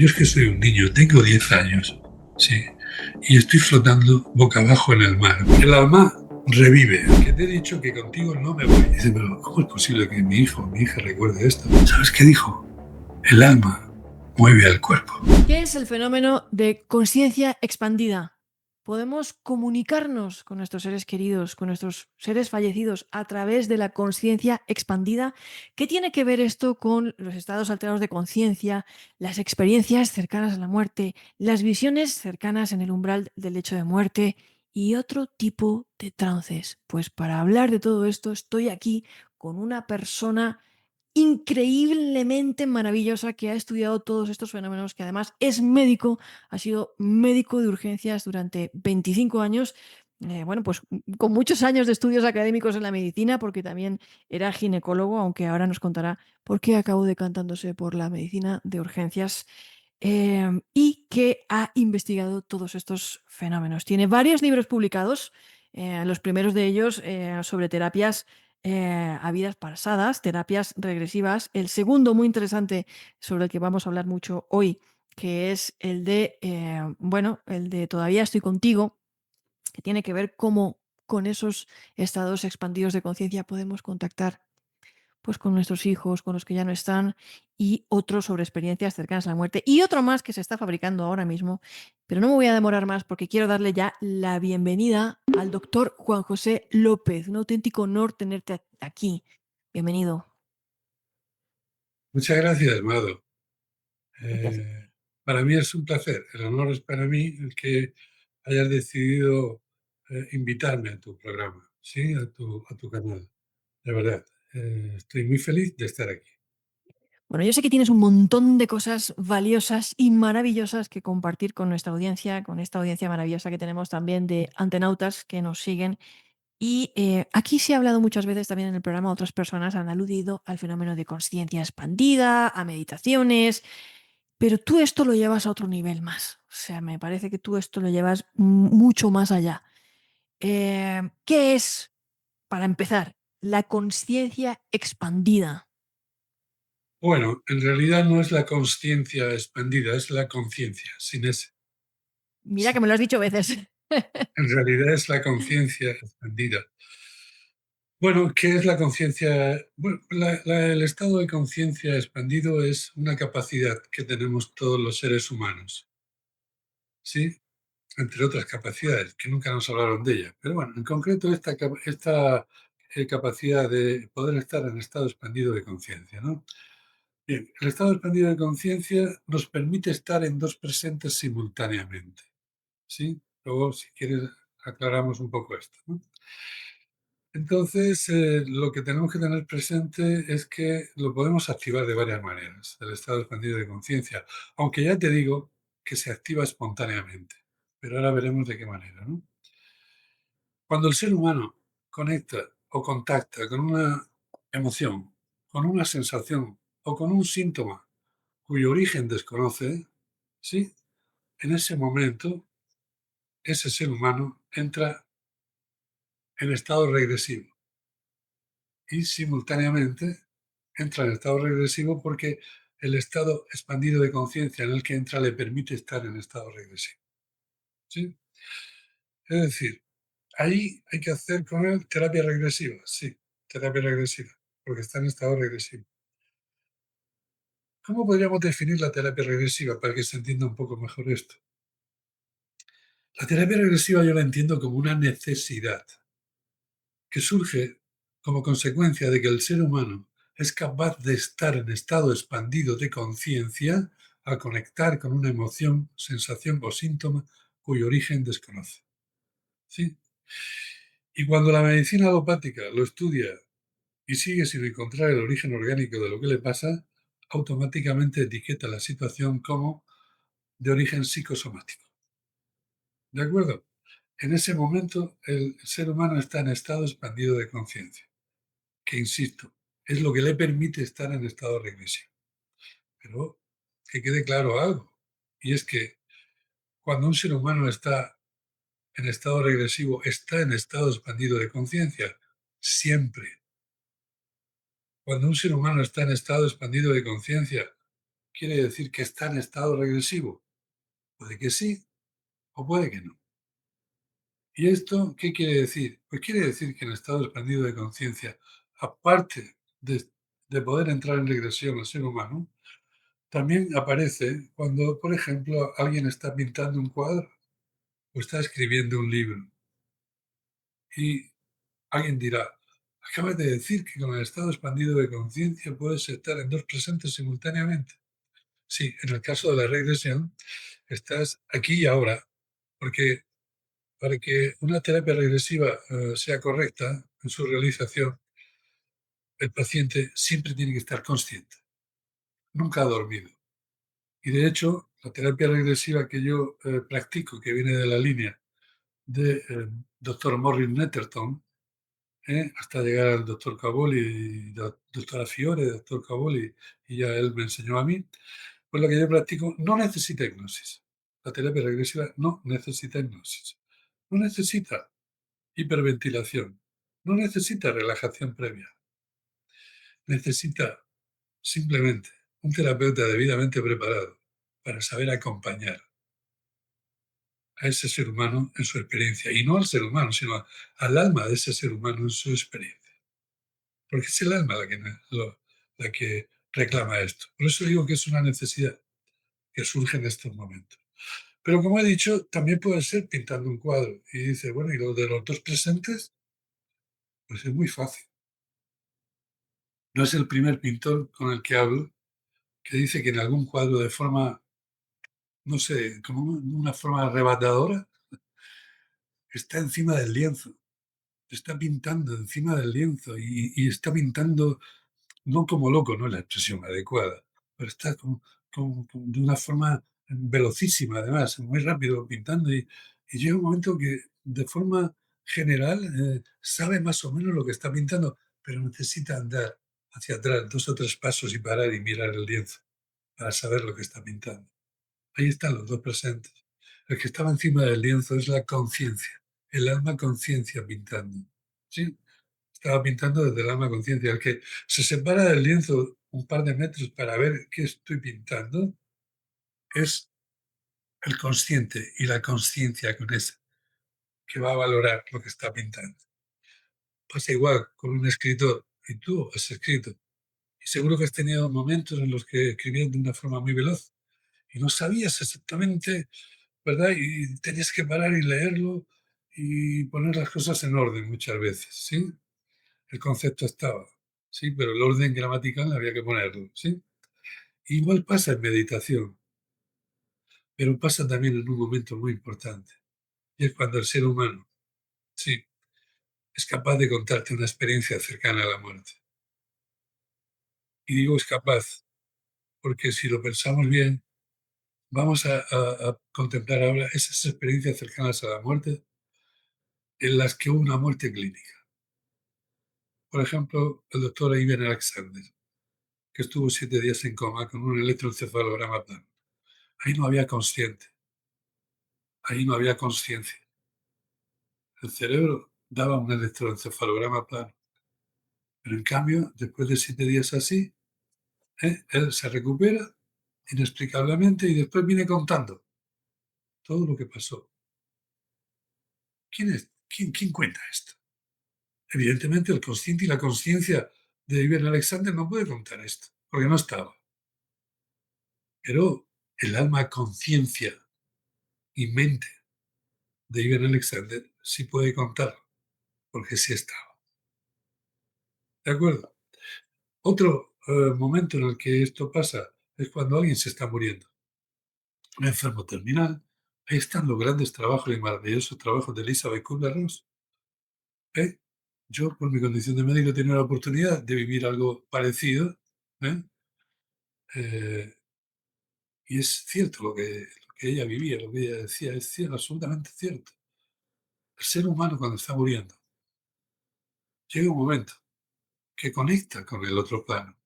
Yo es que soy un niño, tengo 10 años, sí, y estoy flotando boca abajo en el mar. El alma revive, que te he dicho que contigo no me voy. Dice, pero ¿cómo es posible que mi hijo o mi hija recuerde esto? ¿Sabes qué dijo? El alma mueve al cuerpo. ¿Qué es el fenómeno de conciencia expandida? ¿Podemos comunicarnos con nuestros seres queridos, con nuestros seres fallecidos a través de la conciencia expandida? ¿Qué tiene que ver esto con los estados alterados de conciencia, las experiencias cercanas a la muerte, las visiones cercanas en el umbral del lecho de muerte y otro tipo de trances? Pues para hablar de todo esto estoy aquí con una persona increíblemente maravillosa que ha estudiado todos estos fenómenos, que además es médico, ha sido médico de urgencias durante 25 años, bueno, pues con muchos años de estudios académicos en la medicina, porque también era ginecólogo, aunque ahora nos contará por qué acabó decantándose por la medicina de urgencias. Y que ha investigado todos estos fenómenos. Tiene varios libros publicados, los primeros de ellos sobre terapias a vidas pasadas, terapias regresivas. El segundo, muy interesante, sobre el que vamos a hablar mucho hoy, que es el de, bueno, el de Todavía estoy contigo, que tiene que ver cómo con esos estados expandidos de conciencia podemos contactar pues con nuestros hijos, con los que ya no están, y otro sobre experiencias cercanas a la muerte. Y otro más que se está fabricando ahora mismo, pero no me voy a demorar más porque quiero darle ya la bienvenida al doctor Juan José López. Un auténtico honor tenerte aquí. Bienvenido. Muchas gracias, Mado. Un placer. Para mí es un placer. El honor es para mí el que hayas decidido invitarme a tu programa, ¿sí? A tu canal. De verdad, estoy muy feliz de estar aquí. Bueno, yo sé que tienes un montón de cosas valiosas y maravillosas que compartir con nuestra audiencia, con esta audiencia maravillosa que tenemos también de antenautas que nos siguen. Y aquí se ha hablado muchas veces también en el programa, otras personas han aludido al fenómeno de conciencia expandida, a meditaciones, pero tú esto lo llevas a otro nivel más. O sea, me parece que tú esto lo llevas mucho más allá. ¿Qué es, para empezar, la conciencia expandida? Bueno, en realidad no es la conciencia expandida, es la conciencia, sin ese. Mira Sí. que me lo has dicho veces. En realidad es la conciencia expandida. Bueno, ¿qué es la conciencia? Bueno, el estado de conciencia expandido es una capacidad que tenemos todos los seres humanos, ¿sí? Entre otras capacidades, que nunca nos hablaron de ella. Pero bueno, en concreto esta capacidad de poder estar en estado expandido de conciencia, ¿no? Bien, el estado expandido de conciencia nos permite estar en dos presentes simultáneamente, ¿sí? Luego, si quieres, aclaramos un poco esto, ¿no? Entonces, lo que tenemos que tener presente es que lo podemos activar de varias maneras, el estado expandido de conciencia, aunque ya te digo que se activa espontáneamente, pero ahora veremos de qué manera, ¿no? Cuando el ser humano conecta o contacta con una emoción, con una sensación o con un síntoma cuyo origen desconoce, ¿sí? En ese momento, ese ser humano entra en estado regresivo y simultáneamente entra en estado regresivo porque el estado expandido de conciencia en el que entra le permite estar en estado regresivo, ¿sí? Es decir, ahí hay que hacer con él terapia regresiva, sí, terapia regresiva, porque está en estado regresivo. ¿Cómo podríamos definir la terapia regresiva para que se entienda un poco mejor esto? La terapia regresiva yo la entiendo como una necesidad que surge como consecuencia de que el ser humano es capaz de estar en estado expandido de conciencia al conectar con una emoción, sensación o síntoma cuyo origen desconoce. ¿Sí? Y cuando la medicina alopática lo estudia y sigue sin encontrar el origen orgánico de lo que le pasa, automáticamente etiqueta la situación como de origen psicosomático. ¿De acuerdo? En ese momento el ser humano está en estado expandido de conciencia, que insisto, es lo que le permite estar en estado regresivo. Pero que quede claro algo, y es que cuando un ser humano está en estado regresivo, está en estado expandido de conciencia, siempre. Cuando un ser humano está en estado expandido de conciencia, quiere decir que está en estado regresivo. Puede que sí o puede que no. ¿Y esto qué quiere decir? Pues quiere decir que en estado expandido de conciencia, aparte de poder entrar en regresión al ser humano, también aparece cuando, por ejemplo, alguien está pintando un cuadro o está escribiendo un libro. Y alguien dirá, acabas de decir que con el estado expandido de conciencia puedes estar en dos presentes simultáneamente. Sí, en el caso de la regresión, estás aquí y ahora, porque para que una terapia regresiva sea correcta en su realización, el paciente siempre tiene que estar consciente, nunca ha dormido. Y de hecho, la terapia regresiva que yo practico, que viene de la línea de Dr. Morris Netterton, hasta llegar al doctor Caboli, doctora Fiore, doctor Caboli, y ya él me enseñó a mí, pues lo que yo practico no necesita hipnosis. La terapia regresiva no necesita hipnosis. No necesita hiperventilación. No necesita relajación previa. Necesita simplemente un terapeuta debidamente preparado para saber acompañar a ese ser humano en su experiencia. Y no al ser humano, sino al alma de ese ser humano en su experiencia. Porque es el alma la que reclama esto. Por eso digo que es una necesidad que surge en estos momentos. Pero como he dicho, también puede ser pintando un cuadro. Y dice, bueno, ¿y lo de los dos presentes? Pues es muy fácil. No es el primer pintor con el que hablo que dice que en algún cuadro de forma, no sé, como una forma arrebatadora, está encima del lienzo. Está pintando encima del lienzo y está pintando no como loco, no es la expresión adecuada, pero está de una forma velocísima, además, muy rápido pintando y llega un momento que de forma general sabe más o menos lo que está pintando, pero necesita andar hacia atrás 2 o 3 pasos y parar y mirar el lienzo para saber lo que está pintando. Ahí están los dos presentes. El que estaba encima del lienzo es la conciencia, el alma conciencia pintando. ¿Sí? Estaba pintando desde el alma conciencia. El que se separa del lienzo un par de metros para ver qué estoy pintando es el consciente y la conciencia con ese que va a valorar lo que está pintando. Pasa igual con un escritor y tú has escrito. Y seguro que has tenido momentos en los que escribías de una forma muy veloz y no sabías exactamente, ¿verdad? Y tenías que parar y leerlo y poner las cosas en orden muchas veces, ¿sí? El concepto estaba, sí, pero el orden gramatical había que ponerlo, ¿sí? Igual pasa en meditación, pero pasa también en un momento muy importante, y es cuando el ser humano, sí, es capaz de contarte una experiencia cercana a la muerte. Y digo es capaz, porque si lo pensamos bien, vamos a contemplar ahora esas experiencias cercanas a la muerte en las que hubo una muerte clínica. Por ejemplo, el doctor Ivan Alexander, que estuvo 7 días en coma con un electroencefalograma plano. Ahí no había consciente, ahí no había conciencia. El cerebro daba un electroencefalograma plano. Pero en cambio, después de 7 días así, él se recupera inexplicablemente y después viene contando todo lo que pasó. ¿Quién cuenta esto? Evidentemente, el consciente y la conciencia de Iber Alexander no puede contar esto, porque no estaba. Pero el alma, conciencia y mente de Iber Alexander sí puede contarlo, porque sí estaba. ¿De acuerdo? Otro momento en el que esto pasa es cuando alguien se está muriendo. Un enfermo terminal. Ahí están los grandes trabajos y maravillosos trabajos de Elizabeth Kubler-Ross. ¿eh? Yo, por mi condición de médico, he tenido la oportunidad de vivir algo parecido. ¿eh? Eh, y es cierto lo que ella vivía, lo que ella decía, es cierto, absolutamente cierto. El ser humano cuando está muriendo, llega un momento que conecta con el otro plano,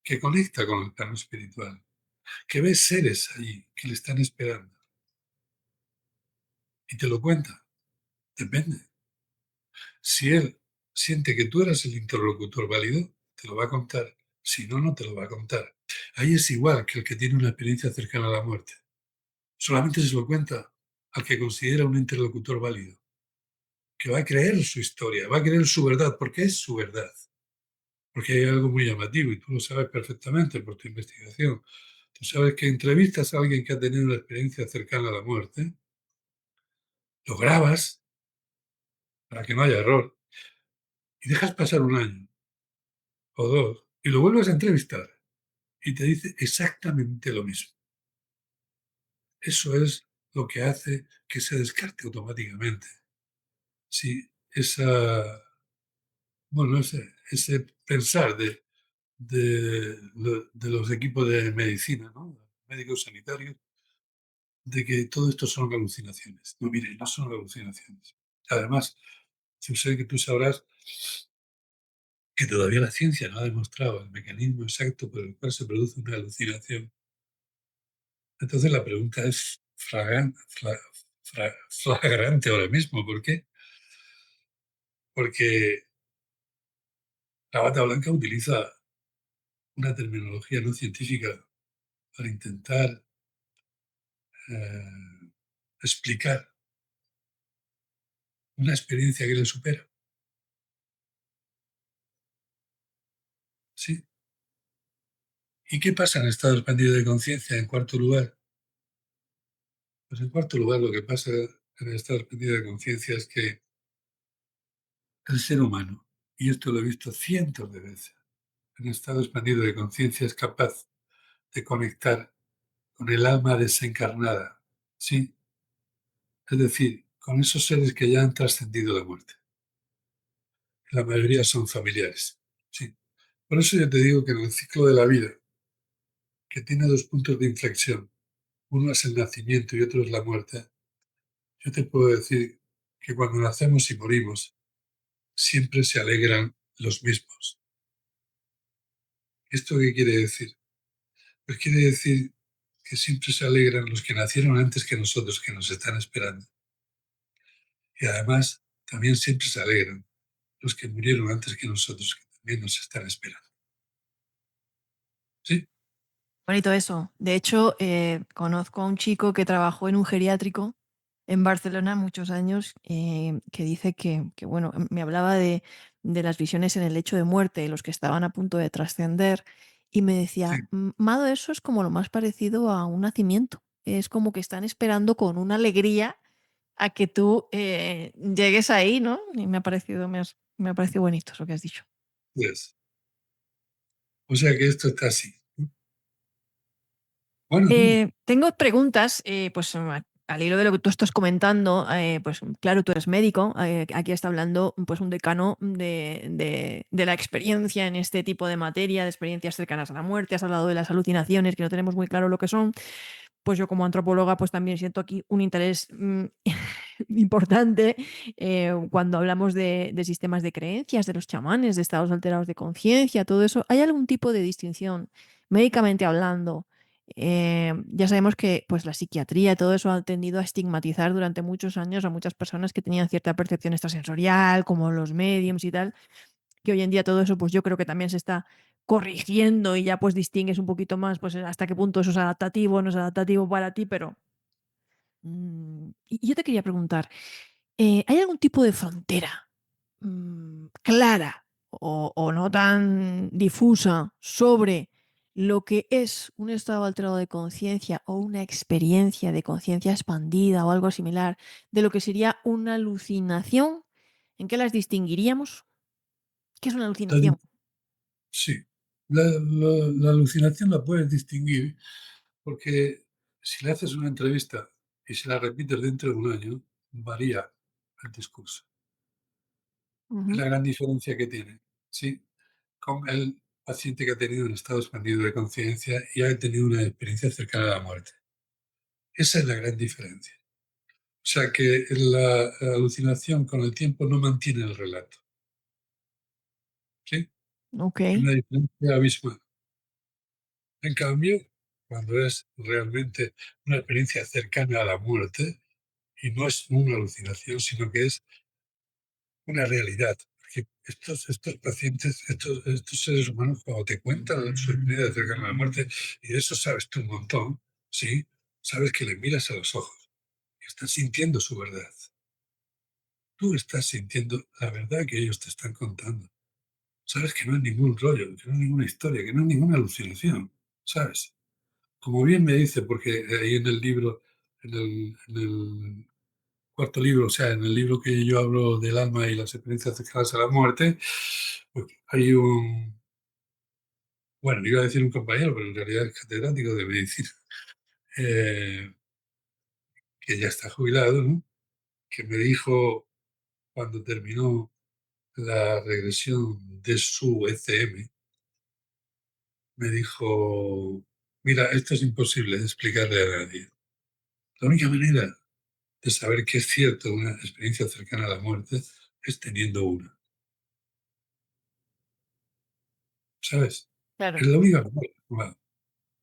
que conecta con el plano espiritual, que ve seres allí que le están esperando y te lo cuenta. Depende. Si él siente que tú eres el interlocutor válido, te lo va a contar. Si no, no te lo va a contar. Ahí es igual que el que tiene una experiencia cercana a la muerte. Solamente se lo cuenta al que considera un interlocutor válido, que va a creer su historia, va a creer su verdad, porque es su verdad. Porque hay algo muy llamativo y tú lo sabes perfectamente por tu investigación. Tú sabes que entrevistas a alguien que ha tenido una experiencia cercana a la muerte, lo grabas para que no haya error y dejas pasar un año o dos y lo vuelves a entrevistar y te dice exactamente lo mismo. Eso es lo que hace que se descarte automáticamente. Si esa, bueno, ese pensar de los equipos de medicina, ¿no? Médicos sanitarios, de que todo esto son alucinaciones. No, mire, no son alucinaciones. Además, yo sé que tú sabrás que todavía la ciencia no ha demostrado el mecanismo exacto por el cual se produce una alucinación. Entonces la pregunta es flagrante ahora mismo. ¿Por qué? Porque la bata blanca utiliza una terminología no científica para intentar eh, explicar una experiencia que le supera. ¿Sí? ¿Y qué pasa en estado expandido de conciencia en cuarto lugar? Pues en cuarto lugar lo que pasa en el estado expandido de conciencia es que el ser humano, y esto lo he visto cientos de veces, en estado expandido de conciencia es capaz de conectar con el alma desencarnada, ¿sí? Es decir, con esos seres que ya han trascendido la muerte. La mayoría son familiares, ¿sí? Por eso yo te digo que en el ciclo de la vida, que tiene dos puntos de inflexión, uno es el nacimiento y otro es la muerte, yo te puedo decir que cuando nacemos y morimos, siempre se alegran los mismos. ¿Esto qué quiere decir? Pues quiere decir que siempre se alegran los que nacieron antes que nosotros, que nos están esperando. Y además, también siempre se alegran los que murieron antes que nosotros, que también nos están esperando. ¿Sí? Bonito eso. De hecho, conozco a un chico que trabajó en un geriátrico en Barcelona muchos años, que dice que, bueno, me hablaba de las visiones en el lecho de muerte, los que estaban a punto de trascender, y me Sí, decía, Mado, eso es como lo más parecido a un nacimiento. Es como que están esperando con una alegría a que tú llegues ahí, ¿no? Y me ha parecido bonito eso que has dicho. pues. O sea que esto está así. Bueno, dime. Tengo preguntas, pues al hilo de lo que tú estás comentando, pues claro, tú eres médico, aquí está hablando pues un decano de la experiencia en este tipo de materia, de experiencias cercanas a la muerte, has hablado de las alucinaciones, que no tenemos muy claro lo que son, pues yo como antropóloga pues también siento aquí un interés importante cuando hablamos de sistemas de creencias, de los chamanes, de estados alterados de conciencia, todo eso. ¿Hay algún tipo de distinción médicamente hablando? Ya sabemos que pues, la psiquiatría y todo eso ha tendido a estigmatizar durante muchos años a muchas personas que tenían cierta percepción extrasensorial, como los mediums y tal, que hoy en día todo eso pues yo creo que también se está corrigiendo y ya pues distingues un poquito más pues hasta qué punto eso es adaptativo o no es adaptativo para ti, pero y yo te quería preguntar, ¿hay algún tipo de frontera clara o no tan difusa sobre lo que es un estado alterado de conciencia o una experiencia de conciencia expandida o algo similar de lo que sería una alucinación? ¿En qué las distinguiríamos? ¿Qué es una La di- alucinación? sí. La alucinación la puedes distinguir porque si le haces una entrevista y se la repites dentro de un año, varía el discurso. Es Ujú. la gran diferencia que tiene. ¿Sí? Con el paciente que ha tenido un estado expandido de conciencia y ha tenido una experiencia cercana a la muerte. Esa es la gran diferencia. O sea que la alucinación con el tiempo no mantiene el relato. ¿Sí? Ok, Hay una diferencia abismal. En cambio, cuando es realmente una experiencia cercana a la muerte, y no es una alucinación, sino que es una realidad, porque estos pacientes, estos seres humanos, cuando te cuentan su experiencia cercana a la muerte, y de eso sabes tú un montón, ¿sí? Sabes que le miras a los ojos y estás sintiendo su verdad. Tú estás sintiendo la verdad que ellos te están contando. Sabes que no es ningún rollo, que no es ninguna historia, que no es ninguna alucinación, ¿sabes? Como bien me dice, porque ahí en el libro, en el cuarto libro, o sea, en el libro que yo hablo del alma y las experiencias cercanas a la muerte, pues hay bueno, iba a decir un compañero, pero en realidad es catedrático de medicina, eh, que ya está jubilado, ¿no? Que me dijo cuando terminó la regresión de su ECM, me dijo, mira, esto es imposible de explicarle a nadie. La única manera de saber que es cierto una experiencia cercana a la muerte es teniendo una, ¿sabes? Claro, Es la única manera.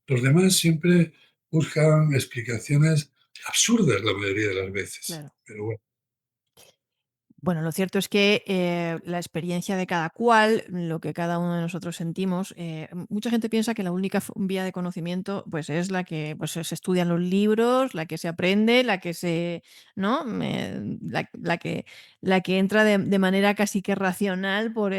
Los demás siempre buscan explicaciones absurdas la mayoría de las veces, claro. pero bueno, Bueno, lo cierto es que la experiencia de cada cual, lo que cada uno de nosotros sentimos, mucha gente piensa que la única vía de conocimiento, pues es la que pues, se estudia en los libros, la que se aprende, la que se, ¿no? La que entra de manera casi que racional por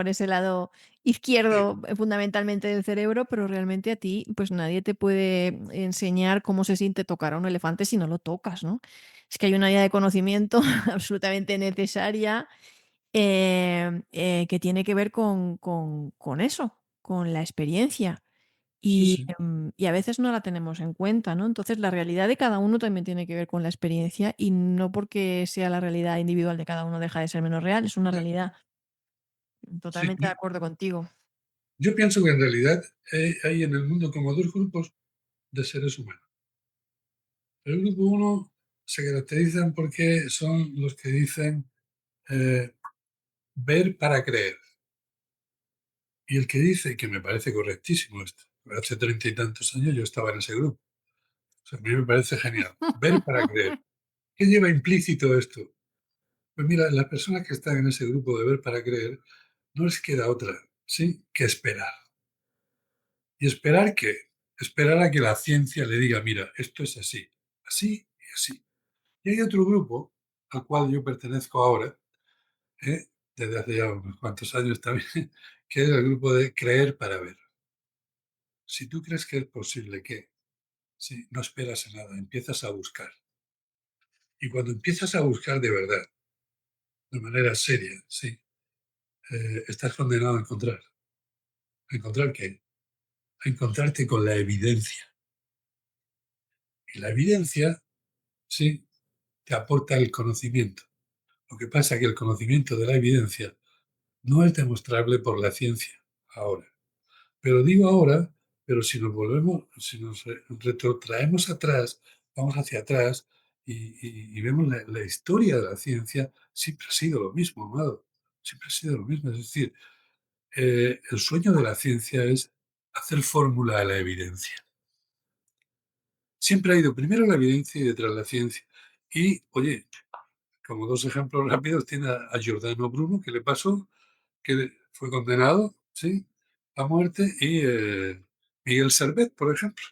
ese lado sí, izquierdo, fundamentalmente del cerebro, pero realmente a ti, pues nadie te puede enseñar cómo se siente tocar a un elefante si no lo tocas, ¿no? Es que hay una vía de conocimiento absolutamente necesaria, que tiene que ver con eso, con la experiencia. sí, sí. Y a veces no la tenemos en cuenta, ¿no? Entonces, la realidad de cada uno también tiene que ver con la experiencia y no porque sea la realidad individual de cada uno deja de ser menos real, es una Ya, realidad. sí. Totalmente de acuerdo contigo. Yo pienso que en realidad hay en el mundo como dos grupos de seres humanos. El grupo uno se caracterizan porque son los que dicen eh, ver para creer. Y el que dice, que me parece correctísimo esto, hace 30 y tantos años yo estaba en ese grupo. O sea, a mí me parece genial. Ver para creer. ¿Qué lleva implícito esto? Pues mira, las personas que están en ese grupo de ver para creer, no les queda otra, ¿sí? Que esperar. ¿Y esperar qué? Esperar a que la ciencia le diga, mira, esto es así, así y así. Y hay otro grupo al cual yo pertenezco ahora, ¿eh? Desde hace ya unos cuantos años también, que es el grupo de creer para ver. Si tú crees que es posible que, si no esperas a nada, empiezas a buscar. Y cuando empiezas a buscar de verdad, de manera seria, sí, estás condenado a encontrar. ¿A encontrar qué? A encontrarte con la evidencia. Y la evidencia, sí, te aporta el conocimiento. Lo que pasa es que el conocimiento de la evidencia no es demostrable por la ciencia ahora. Pero digo ahora, pero si nos volvemos, si nos retrotraemos atrás, vamos hacia atrás y vemos la historia de la ciencia, siempre ha sido lo mismo, amado. Siempre ha sido lo mismo. Es decir, el sueño de la ciencia es hacer fórmula a la evidencia. Siempre ha ido primero la evidencia y detrás la ciencia. Y, oye, como dos ejemplos rápidos, tiene a Giordano Bruno, que le pasó, que fue condenado, ¿sí?, a muerte, y Miguel Servet, por ejemplo,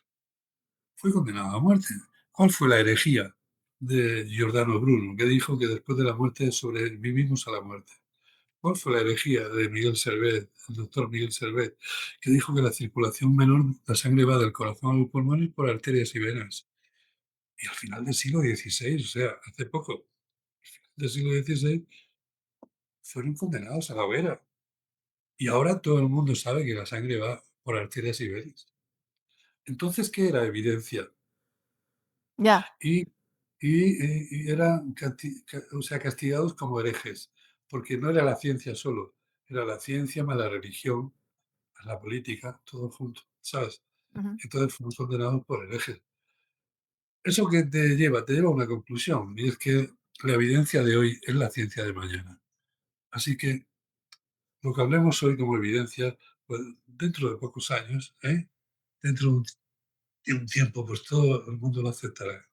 fue condenado a muerte. ¿Cuál fue la herejía de Giordano Bruno, que dijo que después de la muerte sobrevivimos a la muerte? ¿Cuál fue la herejía de Miguel Servet, el doctor Miguel Servet, que dijo que la circulación menor, la sangre va del corazón a los pulmones por arterias y venas? Y al final del siglo XVI, o sea, hace poco, del siglo XVI, fueron condenados a la hoguera. Y ahora todo el mundo sabe que la sangre va por arterias y venas. Entonces, ¿qué era evidencia? Ya. Y, y eran o sea, castigados como herejes, porque no era la ciencia solo, era la ciencia más la religión, más la política, todo junto, ¿sabes? Ujú. Entonces fuimos condenados por herejes. ¿Eso que te lleva? Te lleva a una conclusión, y es que la evidencia de hoy es la ciencia de mañana. Así que lo que hablemos hoy como evidencia, pues dentro de pocos años, dentro de un tiempo, pues todo el mundo lo aceptará.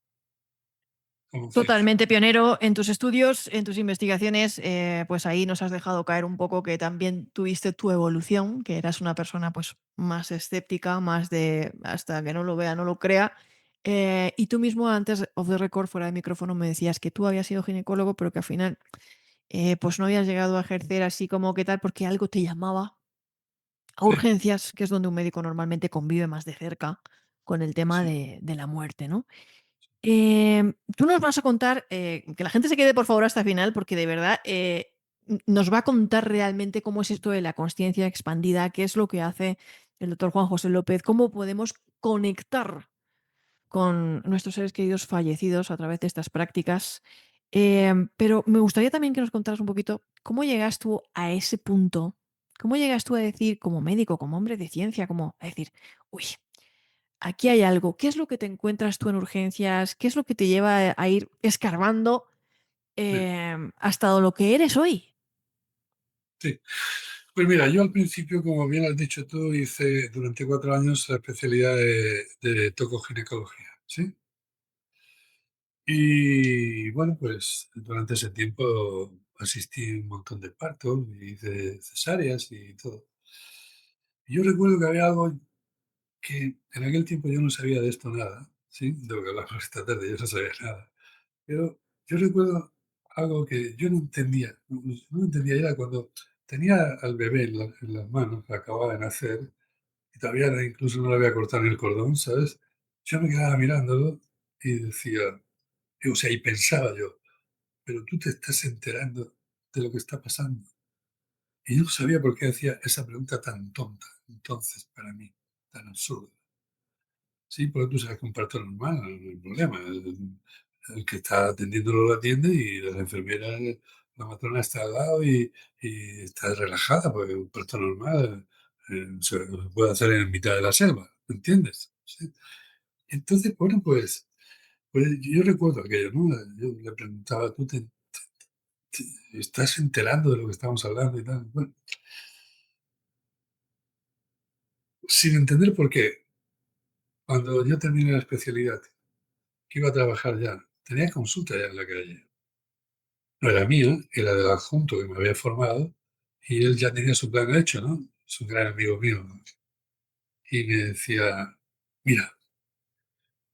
como ciencia. Totalmente pionero en tus estudios, en tus investigaciones, pues ahí nos has dejado caer un poco que también tuviste tu evolución, que eras una persona pues más escéptica, más de hasta que no lo vea, no lo crea. Y tú mismo antes, off the record, fuera de micrófono, me decías que tú habías sido ginecólogo, pero que al final pues no habías llegado a ejercer así como que tal, porque algo te llamaba a Sí, urgencias, que es donde un médico normalmente convive más de cerca con el tema sí, de la muerte, ¿no? Tú nos vas a contar, que la gente se quede por favor hasta el final, porque de verdad nos va a contar realmente cómo es esto de la consciencia expandida, qué es lo que hace el doctor Juan José López, cómo podemos conectar con nuestros seres queridos fallecidos a través de estas prácticas. Pero me gustaría también que nos contaras un poquito cómo llegas tú a ese punto, cómo llegas tú a decir, como médico, como hombre de ciencia, como a decir, uy, aquí hay algo. ¿Qué es lo que te encuentras tú en urgencias? ¿Qué es lo que te lleva a ir escarbando sí, hasta lo que eres hoy? sí. Pues mira, yo al principio, como bien has dicho tú, hice durante 4 años la especialidad de tocoginecología, ¿sí? Y bueno, pues durante ese tiempo asistí a un montón de partos y de cesáreas y todo. Y yo recuerdo que había algo que en aquel tiempo yo no sabía de esto nada, ¿sí? De lo que hablamos esta tarde, yo no sabía nada. Pero yo recuerdo algo que yo no entendía, no entendía, era cuando tenía al bebé en las manos, que acababa de nacer, y todavía incluso no le había cortado ni el cordón, ¿sabes? Yo me quedaba mirándolo y decía, o sea, y pensaba yo, pero tú te estás enterando de lo que está pasando. Y yo no sabía por qué hacía esa pregunta tan tonta, entonces, para mí, tan absurda. Sí, porque tú sabes que un parto normal, no hay problema. El que está atendiéndolo lo atiende y la enfermera, la matrona está al lado y está relajada, porque un parto normal se puede hacer en mitad de la selva, ¿me entiendes? Sí. Entonces, bueno, pues yo recuerdo aquello, ¿no? Yo le preguntaba, ¿tú te estás enterando de lo que estamos hablando y tal? Bueno, sin entender por qué, cuando yo terminé la especialidad, que iba a trabajar ya, tenía consulta ya en la calle. No era mía, era del adjunto que me había formado y él ya tenía su plan hecho, ¿no? Es un gran amigo mío, ¿no? Y me decía, mira,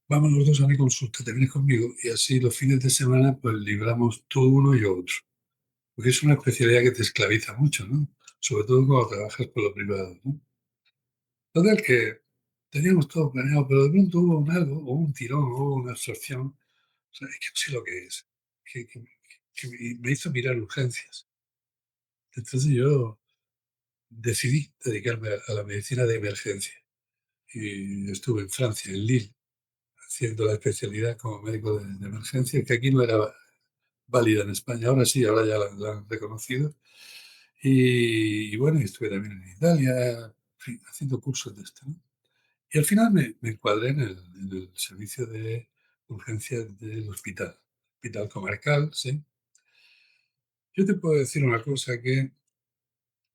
vamos los dos a mi consulta, te vienes conmigo y así los fines de semana pues libramos tú uno y yo otro. Porque es una especialidad que te esclaviza mucho, ¿no? Sobre todo cuando trabajas por lo privado, ¿no? Total que teníamos todo planeado, pero de pronto hubo un algo, o un tirón, o una absorción, o sea, es que no sé lo que es, que me hizo mirar urgencias. Entonces yo decidí dedicarme a la medicina de emergencia y estuve en Francia, en Lille, haciendo la especialidad como médico de emergencia, que aquí no era válida en España, ahora sí, ahora ya la han reconocido. Y bueno, y estuve también en Italia, en fin, haciendo cursos de esto, ¿no? Y al final me encuadré en el servicio de urgencias del hospital comarcal, ¿sí? Yo te puedo decir una cosa que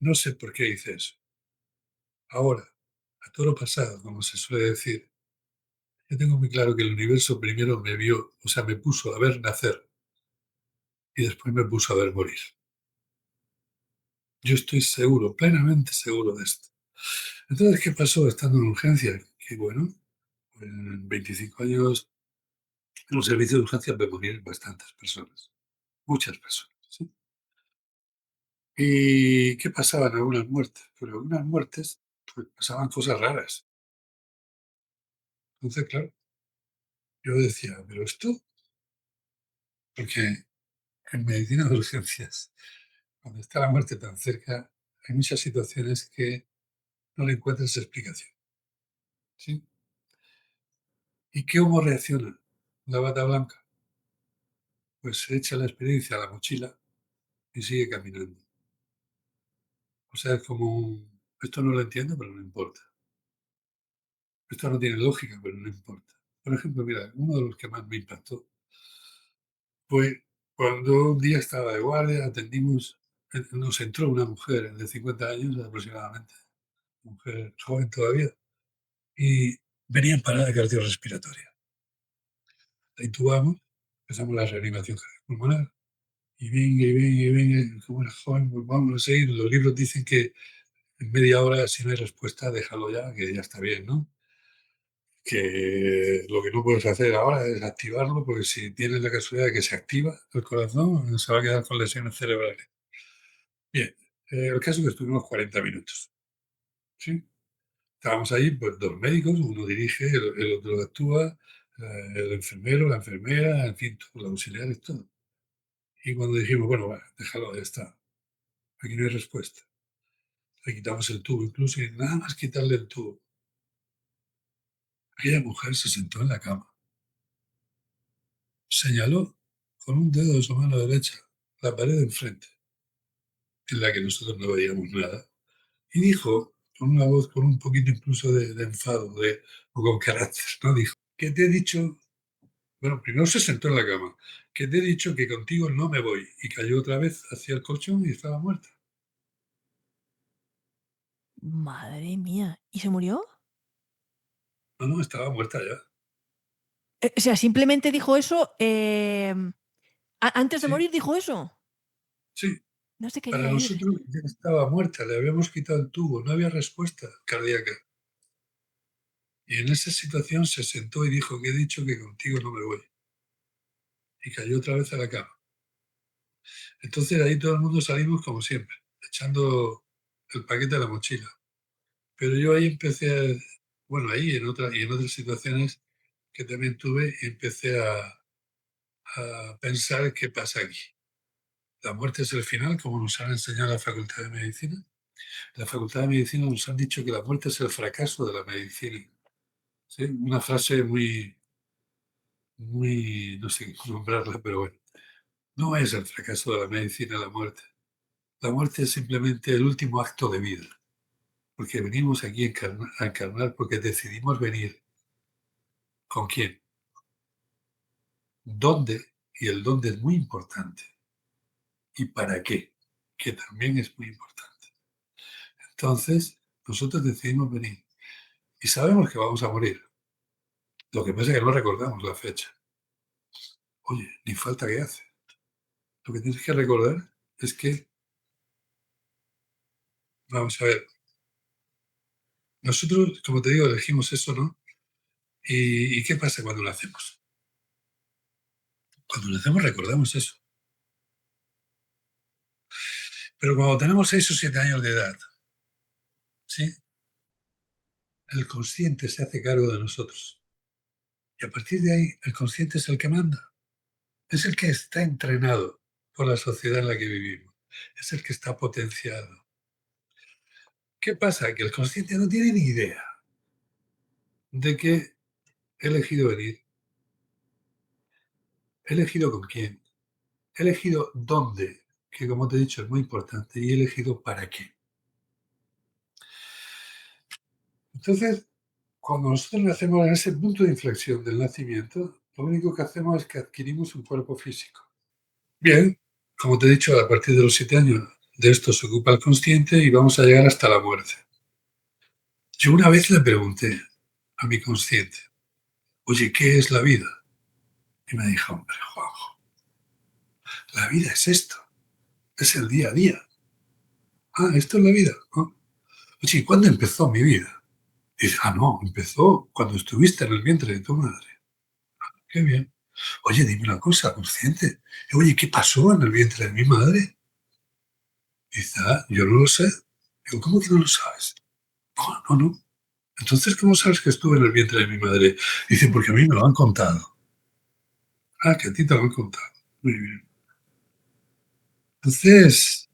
no sé por qué hice eso. Ahora, a todo lo pasado, como se suele decir, yo tengo muy claro que el universo primero me vio, o sea, me puso a ver nacer y después me puso a ver morir. Yo estoy seguro, plenamente seguro de esto. Entonces, ¿qué pasó estando en urgencia? Que bueno, en 25 años en un servicio de urgencia me murieron bastantes personas, muchas personas, ¿sí? ¿Y qué pasaban algunas muertes? Pero algunas muertes pues, pasaban cosas raras. Entonces, claro, yo decía, pero esto, porque en medicina de urgencias, cuando está la muerte tan cerca, hay muchas situaciones que no le encuentras explicación, ¿sí? ¿Y cómo reacciona la bata blanca? Pues se echa la experiencia a la mochila y sigue caminando. O sea, es como esto no lo entiendo, pero no importa. Esto no tiene lógica, pero no importa. Por ejemplo, mira, uno de los que más me impactó fue cuando un día estaba de guardia, atendimos, nos entró una mujer de 50 años aproximadamente, mujer joven todavía, y venía en parada cardiorrespiratoria. La intubamos empezamos la reanimación pulmonar. Y venga, como era joven, pues vamos a seguir. Los libros dicen que en media hora, si no hay respuesta, déjalo ya, que ya está bien, ¿no? Que lo que no puedes hacer ahora es activarlo, porque si tienes la casualidad de que se activa el corazón, se va a quedar con lesiones cerebrales. Bien, el caso es que estuvimos 40 minutos, ¿sí? Estábamos ahí, pues dos médicos, uno dirige, el otro actúa, el enfermero, la enfermera, en fin, todos los auxiliares, todo. Y cuando dijimos, bueno, va, déjalo, ya está, aquí no hay respuesta. Le quitamos el tubo, incluso, y nada más quitarle el tubo. Aquella mujer se sentó en la cama, señaló con un dedo de su mano derecha la pared de enfrente, en la que nosotros no veíamos nada, y dijo, con una voz, con un poquito incluso de enfado, o con carácter, ¿no? Dijo, ¿qué te he dicho? Bueno, primero se sentó en la cama, que te he dicho que contigo no me voy, y cayó otra vez hacia el colchón y estaba muerta. Madre mía. ¿Y se murió? No, no, estaba muerta ya. O sea, simplemente dijo eso, antes de Sí, morir dijo eso. sí. No se Para quería ir. nosotros ya estaba muerta, le habíamos quitado el tubo, no había respuesta cardíaca. Y en esa situación se sentó y dijo que he dicho que contigo no me voy. Y cayó otra vez a la cama. Entonces ahí todo el mundo salimos como siempre, echando el paquete a la mochila. Pero yo ahí empecé, bueno, ahí y en otras situaciones que también tuve, empecé a pensar qué pasa aquí. La muerte es el final, como nos han enseñado en la Facultad de Medicina. En la Facultad de Medicina nos han dicho que la muerte es el fracaso de la medicina. ¿Sí? Una frase muy, no sé cómo nombrarla, pero bueno. No es el fracaso de la medicina la muerte. La muerte es simplemente el último acto de vida, porque venimos aquí a encarnar porque decidimos venir. ¿Con quién? ¿Dónde? Y el dónde es muy importante. ¿Y para qué? Que también es muy importante. Entonces, nosotros decidimos venir y sabemos que vamos a morir. Lo que pasa es que no recordamos la fecha. Oye, ni falta que hace. Lo que tienes que recordar es que, vamos a ver, nosotros, como te digo, elegimos eso, ¿no? ¿Y qué pasa cuando lo hacemos? Cuando nacemos recordamos eso. Pero cuando tenemos 6 o 7 años de edad, ¿sí? El consciente se hace cargo de nosotros. Y a partir de ahí, el consciente es el que manda. Es el que está entrenado por la sociedad en la que vivimos. Es el que está potenciado. ¿Qué pasa? Que el consciente no tiene ni idea de que he elegido venir, he elegido con quién, he elegido dónde, que como te he dicho es muy importante, y he elegido para qué. Entonces, cuando nosotros nacemos en ese punto de inflexión del nacimiento, lo único que hacemos es que adquirimos un cuerpo físico. Bien, como te he dicho, a partir de los 7 años de esto se ocupa el consciente y vamos a llegar hasta la muerte. Yo una vez le pregunté a mi consciente, oye, ¿qué es la vida? Y me dijo, hombre, Juanjo, la vida es esto, es el día a día. Ah, esto es la vida. ¿No? Oye, ¿y cuándo empezó mi vida? Y dice, ah, no, empezó cuando estuviste en el vientre de tu madre. Qué bien. Oye, dime una cosa, consciente. Oye, ¿qué pasó en el vientre de mi madre? Dice, ah, yo no lo sé. Digo, ¿cómo que no lo sabes? No, no, no. Entonces, ¿cómo sabes que estuve en el vientre de mi madre? Dice, porque a mí me lo han contado. Ah, que a ti te lo han contado. Muy bien. Entonces,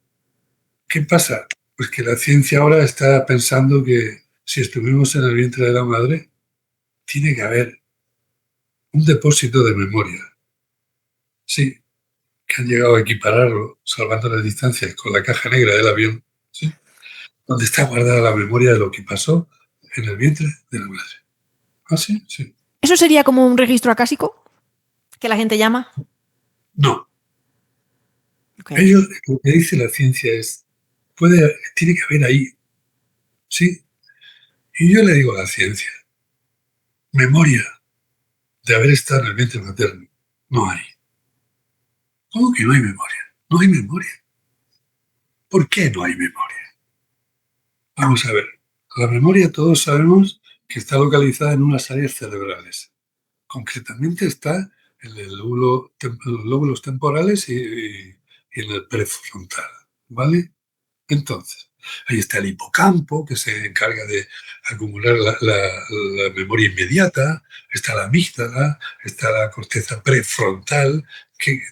¿qué pasa? Pues que la ciencia ahora está pensando que si estuvimos en el vientre de la madre, tiene que haber un depósito de memoria. Sí, que han llegado a equipararlo, salvando las distancias, con la caja negra del avión, ¿sí? Donde está guardada la memoria de lo que pasó en el vientre de la madre. ¿Ah, sí? Sí. ¿Eso sería como un registro acásico que la gente llama? No. Ok. Ellos, lo que dice la ciencia es, tiene que haber ahí, ¿sí? Y yo le digo a la ciencia, memoria de haber estado en el vientre materno, no hay. ¿Cómo que no hay memoria? No hay memoria. ¿Por qué no hay memoria? Vamos a ver. La memoria todos sabemos que está localizada en unas áreas cerebrales. Concretamente está en los lóbulos temporales y en el prefrontal, ¿vale? Entonces, ahí está el hipocampo, que se encarga de acumular la memoria inmediata, está la amígdala, está la corteza prefrontal, que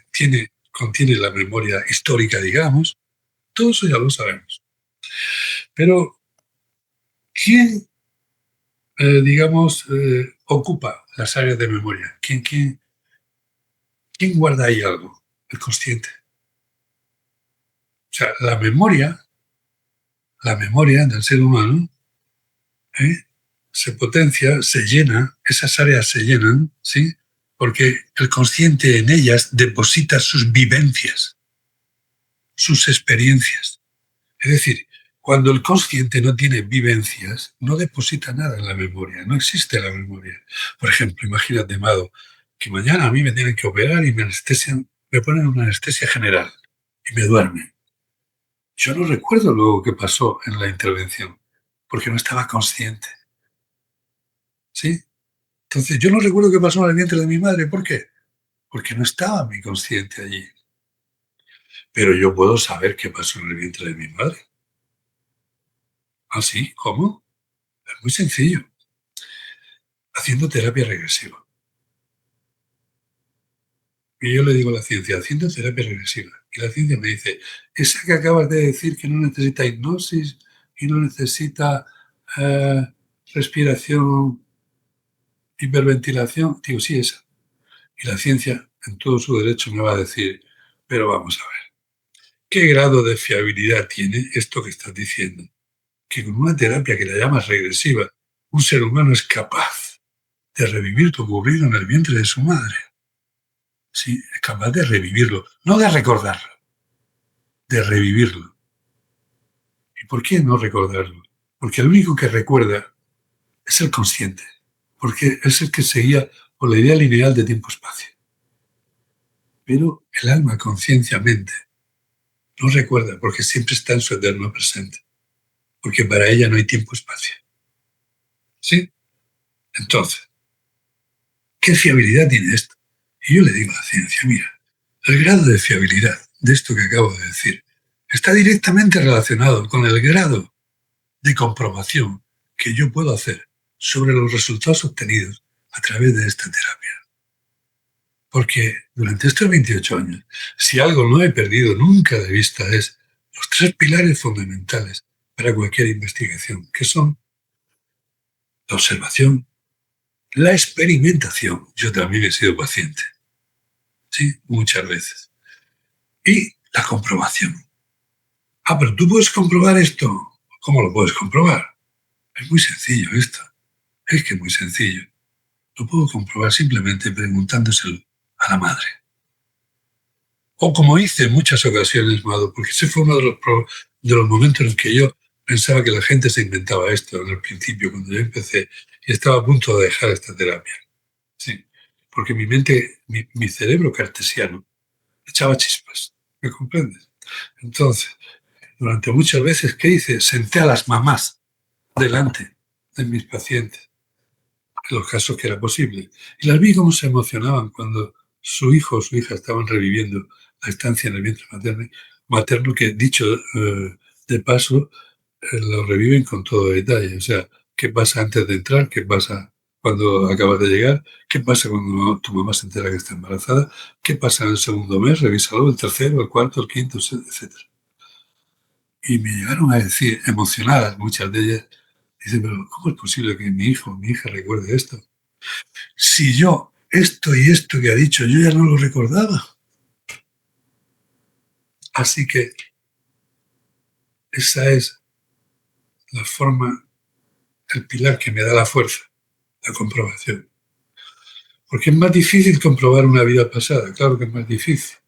contiene la memoria histórica, digamos. Todo eso ya lo sabemos. Pero, ¿quién, digamos, ocupa las áreas de memoria? ¿Quién guarda ahí algo? El consciente. O sea, la memoria del ser humano, ¿eh? Se potencia, se llena, esas áreas se llenan, ¿sí? Porque el consciente en ellas deposita sus vivencias, sus experiencias. Es decir, cuando el consciente no tiene vivencias, no deposita nada en la memoria, no existe la memoria. Por ejemplo, imagínate, Amado, que mañana a mí me tienen que operar y me anestesian, me ponen una anestesia general y me duermen. Yo no recuerdo luego qué pasó en la intervención, porque no estaba consciente, ¿sí? Entonces, yo no recuerdo qué pasó en el vientre de mi madre. ¿Por qué? Porque no estaba mi consciente allí. Pero yo puedo saber qué pasó en el vientre de mi madre. ¿Ah, sí? ¿Cómo? Es muy sencillo. Haciendo terapia regresiva. Y yo le digo a la ciencia, haciendo terapia regresiva. Y la ciencia me dice, esa que acabas de decir que no necesita hipnosis y no necesita respiración, hiperventilación, digo, sí, esa. Y la ciencia, en todo su derecho, me va a decir, pero vamos a ver, ¿qué grado de fiabilidad tiene esto que estás diciendo? Que con una terapia que la llamas regresiva, un ser humano es capaz de revivir tu ocurrido en el vientre de su madre. Sí, es capaz de revivirlo, no de recordarlo, de revivirlo. ¿Y por qué no recordarlo? Porque el único que recuerda es el consciente, porque es el que seguía por la idea lineal de tiempo-espacio. Pero el alma, conciencia, mente, no recuerda porque siempre está en su eterno presente, porque para ella no hay tiempo-espacio. ¿Sí? Entonces, ¿qué fiabilidad tiene esto? Y yo le digo a la ciencia, mira, el grado de fiabilidad de esto que acabo de decir está directamente relacionado con el grado de comprobación que yo puedo hacer sobre los resultados obtenidos a través de esta terapia. Porque durante estos 28 años, si algo no he perdido nunca de vista es los 3 pilares fundamentales para cualquier investigación, que son la observación, la experimentación. Yo también he sido paciente, sí, muchas veces. Y la comprobación. Ah, pero tú puedes comprobar esto. ¿Cómo lo puedes comprobar? Es muy sencillo esto. Es que es muy sencillo. Lo puedo comprobar simplemente preguntándoselo a la madre. O como hice en muchas ocasiones, Mado, porque ese fue uno de los momentos en que yo pensaba que la gente se inventaba esto en el principio, cuando yo empecé y estaba a punto de dejar esta terapia. Sí, porque mi mente, mi cerebro cartesiano, echaba chispas. ¿Me comprendes? Entonces, durante muchas veces, ¿qué hice? Senté a las mamás delante de mis pacientes, en los casos que era posible, y las vi cómo se emocionaban cuando su hijo o su hija estaban reviviendo la estancia en el vientre materno que, dicho de paso, lo reviven con todo detalle. O sea, qué pasa antes de entrar, qué pasa cuando acabas de llegar, qué pasa cuando tu mamá se entera que está embarazada, qué pasa en el segundo mes, revísalo, el tercero, el cuarto, el quinto, etc. Y me llegaron a decir, emocionadas muchas de ellas, dicen, pero ¿cómo es posible que mi hijo o mi hija recuerde esto? Si yo, esto y esto que ha dicho, yo ya no lo recordaba. Así que esa es la forma, el pilar que me da la fuerza, la comprobación. Porque es más difícil comprobar una vida pasada, claro que es más difícil,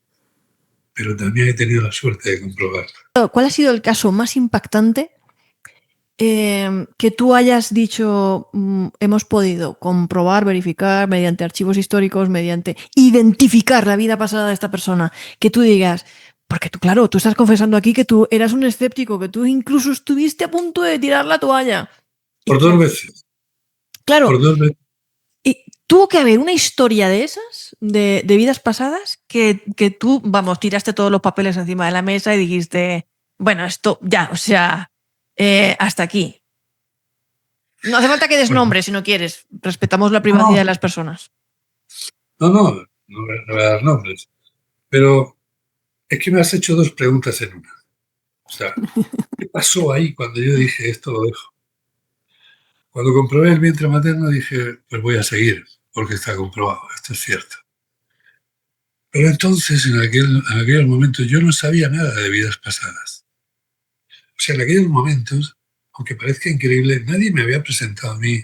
pero también he tenido la suerte de comprobarla. ¿Cuál ha sido el caso más impactante que tú hayas dicho, hemos podido comprobar, verificar mediante archivos históricos, mediante identificar la vida pasada de esta persona, que tú digas, porque tú, claro, tú estás confesando aquí que tú eras un escéptico, que tú incluso estuviste a punto de tirar la toalla. Por dos veces. Claro, Por dos veces. y tuvo que haber una historia de esas, de vidas pasadas, que tú, vamos, tiraste todos los papeles encima de la mesa y dijiste, bueno, esto ya, o sea, hasta aquí. No hace falta que des Bueno, nombres si no quieres. Respetamos la privacidad de no, las personas. no voy a dar nombres. Pero es que me has hecho dos preguntas en una. O sea, ¿qué pasó ahí cuando yo dije esto lo dejo? Cuando comprobé el vientre materno dije, pues voy a seguir, porque está comprobado, esto es cierto. Pero entonces, en aquel momento, yo no sabía nada de vidas pasadas. O sea, en aquellos momentos, aunque parezca increíble, nadie me había presentado a mí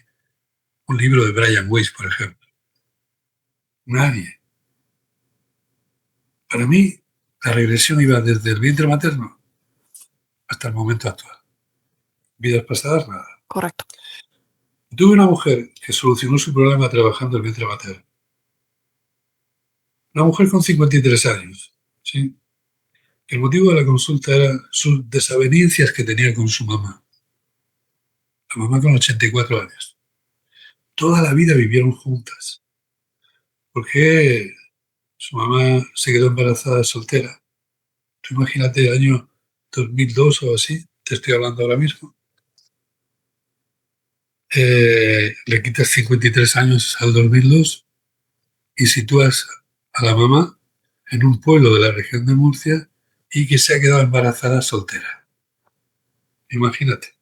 un libro de Brian Weiss, por ejemplo. Nadie. Para mí, la regresión iba desde el vientre materno hasta el momento actual. Vidas pasadas, nada. Correcto. Tuve una mujer que solucionó su problema trabajando el vientre materno. Una mujer con 53 años, ¿sí? El motivo de la consulta era sus desavenencias que tenía con su mamá. La mamá con 84 años. Toda la vida vivieron juntas. Porque su mamá se quedó embarazada soltera. Tú imagínate el año 2002 o así, te estoy hablando ahora mismo. Le quitas 53 años al 2002 y sitúas a la mamá en un pueblo de la región de Murcia y que se ha quedado embarazada soltera. Imagínate.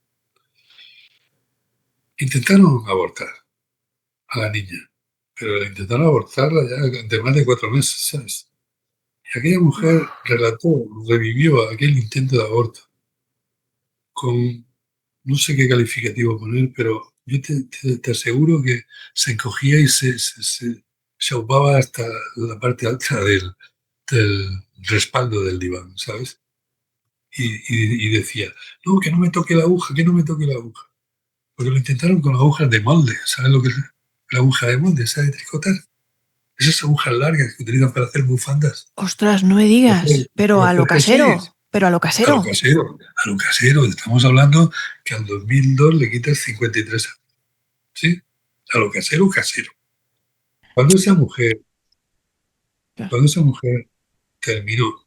Intentaron abortar a la niña, pero intentaron abortarla ya de más de 4 meses, ¿sabes? Y aquella mujer revivió aquel intento de aborto con, no sé qué calificativo poner, pero yo te aseguro que se encogía y se ahogaba hasta la parte alta del respaldo del diván, ¿sabes? Y decía, no, que no me toque la aguja, que no me toque la aguja. Porque lo intentaron con agujas de molde, ¿sabes lo que es la aguja de molde? ¿Sabes tricotar? Esas agujas largas que utilizan para hacer bufandas. Ostras, no me Para hacer, digas. Pero para a lo hacer casero. jerseys. Pero a lo A lo casero. casero, a lo casero. Estamos hablando que al 2002 le quitas 53 años. ¿Sí? A lo casero, casero. Cuando esa mujer, Claro. cuando esa mujer terminó,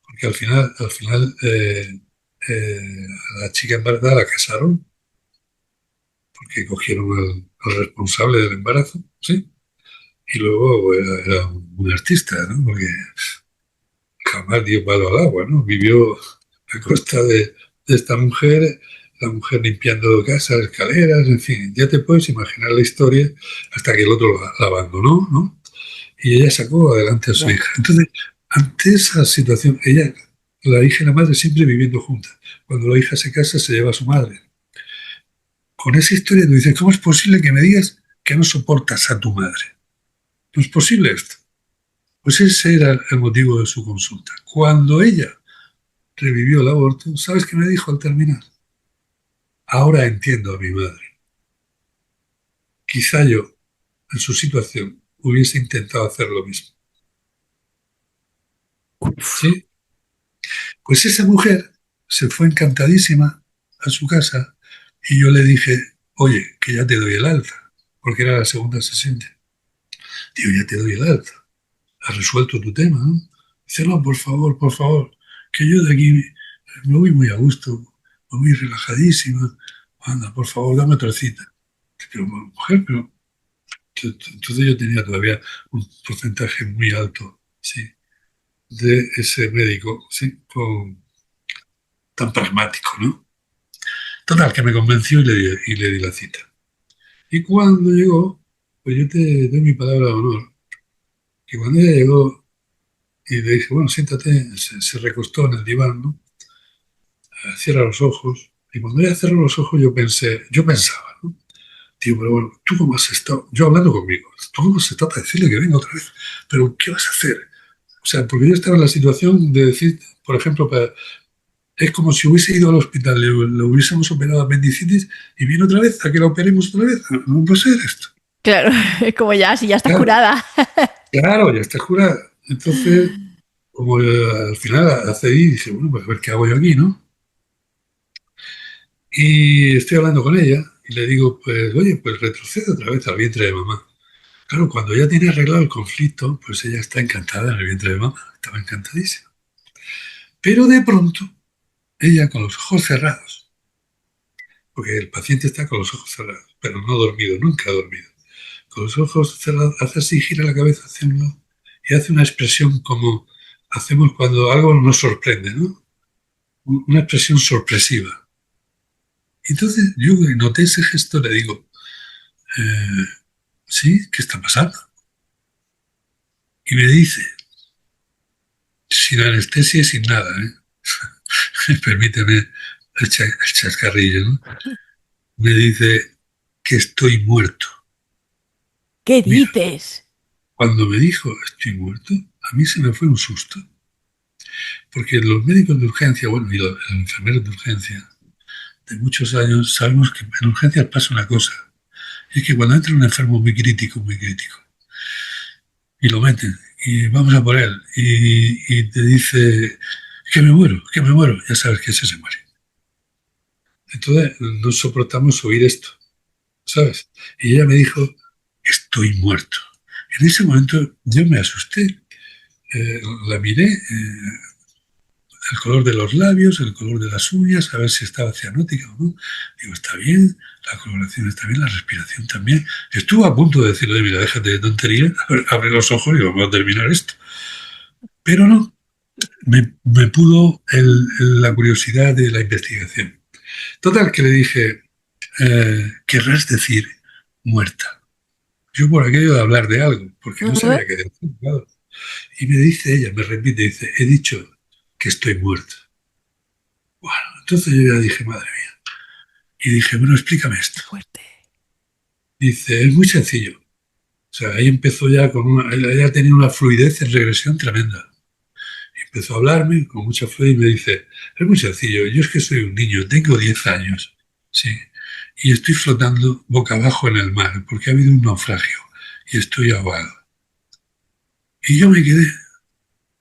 porque a la chica embarazada la casaron, porque cogieron al responsable del embarazo, ¿sí? Y luego era un artista, ¿no? Porque jamás dio palo al agua, ¿no? Vivió a costa de esta mujer, la mujer limpiando casas, escaleras, en fin, ya te puedes imaginar la historia hasta que el otro la abandonó, ¿no? Y ella sacó adelante a su Ya. hija. Entonces, ante esa situación, la hija y la madre siempre viviendo juntas. Cuando la hija se casa, se lleva a su madre. Con esa historia tú dices, ¿cómo es posible que me digas que no soportas a tu madre? No es posible esto. Pues ese era el motivo de su consulta. Cuando ella revivió el aborto, ¿sabes qué me dijo al terminar? Ahora entiendo a mi madre. Quizá yo, en su situación, hubiese intentado hacer lo mismo. ¿Sí? Pues esa mujer se fue encantadísima a su casa y yo le dije, oye, que ya te doy el alta, porque era la segunda sesión. Digo, ya te doy el alta. Has resuelto tu tema, ¿no? Dice, no, por favor, que yo de aquí me voy muy a gusto, me voy relajadísima. Anda, por favor, dame otra cita. Pero, mujer, pero entonces yo tenía todavía un porcentaje muy alto, sí, de ese médico, sí, tan pragmático, ¿no? Total, que me convenció y le di la cita. Y cuando llegó, pues yo te doy mi palabra de honor, que cuando ella llegó y le dije, bueno, siéntate, se recostó en el diván, ¿no? Cierra los ojos. Y cuando ella cerró los ojos, yo pensaba, ¿no? Digo, pero bueno, ¿tú cómo has estado? Yo hablando conmigo, ¿tú cómo has estado para decirle que venga otra vez? Pero, ¿qué vas a hacer? O sea, porque yo estaba en la situación de decir, por ejemplo, es como si hubiese ido al hospital, le hubiésemos operado apendicitis y viene otra vez a que la operemos otra vez. No, no puede ser esto. Claro, es como ya, si ya está Claro, curada. claro, ya está jurada. Entonces, como al final accedí y dice, bueno, pues a ver qué hago yo aquí, ¿no? Y estoy hablando con ella y le digo, pues, oye, pues retrocede otra vez al vientre de mamá. Claro, cuando ya tiene arreglado el conflicto, pues ella está encantada en el vientre de mamá, estaba encantadísima. Pero de pronto, ella con los ojos cerrados, porque el paciente está con los ojos cerrados, pero no dormido, nunca ha dormido. Con los ojos cerrados, hace así, gira la cabeza hacia un lado y hace una expresión como hacemos cuando algo nos sorprende, ¿no? Una expresión sorpresiva. Entonces yo noté ese gesto, le digo, eh, sí, ¿qué está pasando? Y me dice, sin anestesia y sin nada, ¿eh? Permíteme el chascarrillo, ¿no? Me dice que estoy muerto. ¿Qué Mira, dices? cuando me dijo estoy muerto, a mí se me fue un susto, porque los médicos de urgencia, bueno, y los enfermeros de urgencia, de muchos años, sabemos que en urgencias pasa una cosa, y es que cuando entra un enfermo muy crítico, y lo meten, y vamos a por él, y te dice que me muero, ya sabes que ese se muere. Entonces, no soportamos oír esto, ¿sabes? Y ella me dijo, estoy muerto. En ese momento yo me asusté, la miré, el color de los labios, el color de las uñas, a ver si estaba cianótica o no. Digo, está bien, la coloración está bien, la respiración también. Estuve a punto de decirle, mira, déjate de tontería, abre los ojos y vamos a terminar esto. Pero no, me pudo la curiosidad de la investigación. Total, que le dije, querrás decir muerta. Yo por aquello de hablar de algo, porque no Ujú. sabía qué decir, claro. Y me dice ella, me repite, dice, he dicho que estoy muerta. Bueno, entonces yo ya dije, madre mía. Y dije, bueno, explícame Qué esto. fuerte. Dice, es muy sencillo. O sea, ahí empezó ya con una, ella tenía una fluidez en regresión tremenda. Y empezó a hablarme con mucha fluidez y me dice, es muy sencillo, yo es que soy un niño, tengo 10 años, sí, y estoy flotando boca abajo en el mar porque ha habido un naufragio y estoy ahogado. Y yo me quedé,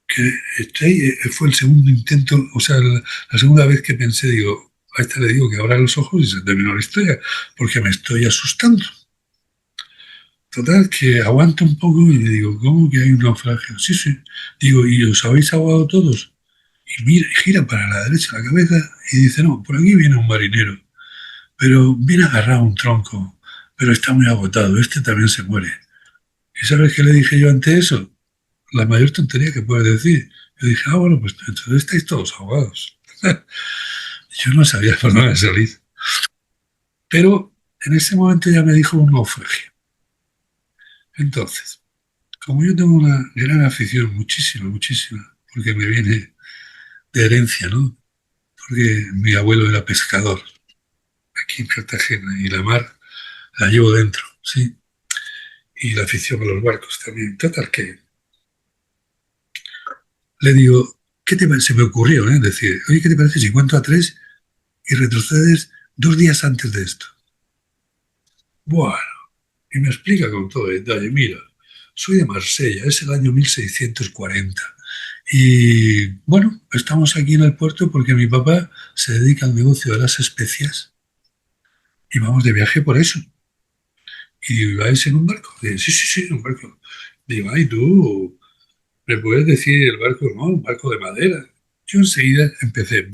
que fue el segundo intento, o sea, la segunda vez que pensé, digo, a esta le digo que abra los ojos y se terminó la historia, porque me estoy asustando. Total, que aguanto un poco y le digo, ¿cómo que hay un naufragio? Sí, sí. Digo, ¿y os habéis ahogado todos? Y mira, gira para la derecha la cabeza y dice, no, por aquí viene un marinero, pero viene agarrado a un tronco, pero está muy agotado, este también se muere. ¿Y sabes qué le dije yo ante eso? La mayor tontería que puedes decir. Yo dije, ah, bueno, pues entonces estáis todos ahogados. Yo no sabía por dónde salir. Pero en ese momento ya me dijo un naufragio. Entonces, como yo tengo una gran afición, muchísima, muchísima, porque me viene de herencia, ¿no? Porque mi abuelo era pescador aquí en Cartagena y la mar la llevo dentro, ¿sí? Y la afición a los barcos también. Total, que le digo, ¿qué te parece? Se me ocurrió, ¿eh? Decir, oye, ¿qué te parece si cuento a tres y retrocedes 2 días antes de esto? Bueno, y me explica con todo detalle, mira, soy de Marsella, es el año 1640. Y bueno, estamos aquí en el puerto porque mi papá se dedica al negocio de las especias y vamos de viaje por eso. Y digo, ¿vais en un barco? Dice, sí, sí, sí, en un barco. Digo, ay, tú, ¿me puedes decir el barco? No, un barco de madera. Yo enseguida empecé,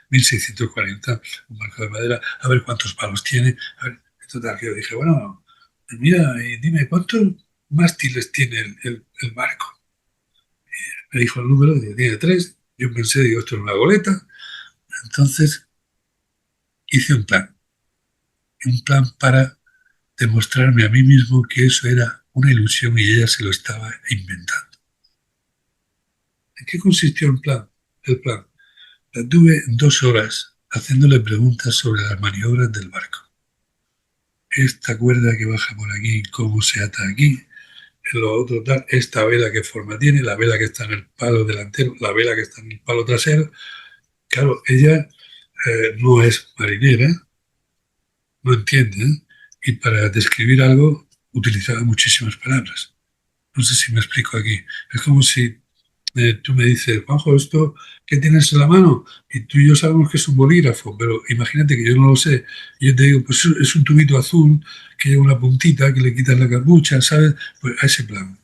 1640, un barco de madera, a ver cuántos palos tiene. A ver, total, que yo dije, bueno, mira, y dime, ¿cuántos mástiles tiene el barco? Me dijo el número, tiene tres. Yo pensé, digo, esto es una goleta. Entonces hice un plan para demostrarme a mí mismo que eso era una ilusión y ella se lo estaba inventando. ¿En qué consistió el plan? La tuve 2 horas haciéndole preguntas sobre las maniobras del barco. Esta cuerda que baja por aquí, cómo se ata aquí, lo otro tal, esta vela qué forma tiene, la vela que está en el palo delantero, la vela que está en el palo trasero. Claro, ella no es marinera, no entiende, ¿eh? Y para describir algo utilizaba muchísimas palabras. No sé si me explico aquí. Es como si tú me dices, Juanjo, ¿esto qué tienes en la mano? Y tú y yo sabemos que es un bolígrafo, pero imagínate que yo no lo sé. Y yo te digo, pues es un tubito azul que lleva una puntita, que le quitas la capucha, ¿sabes? Pues a ese plan.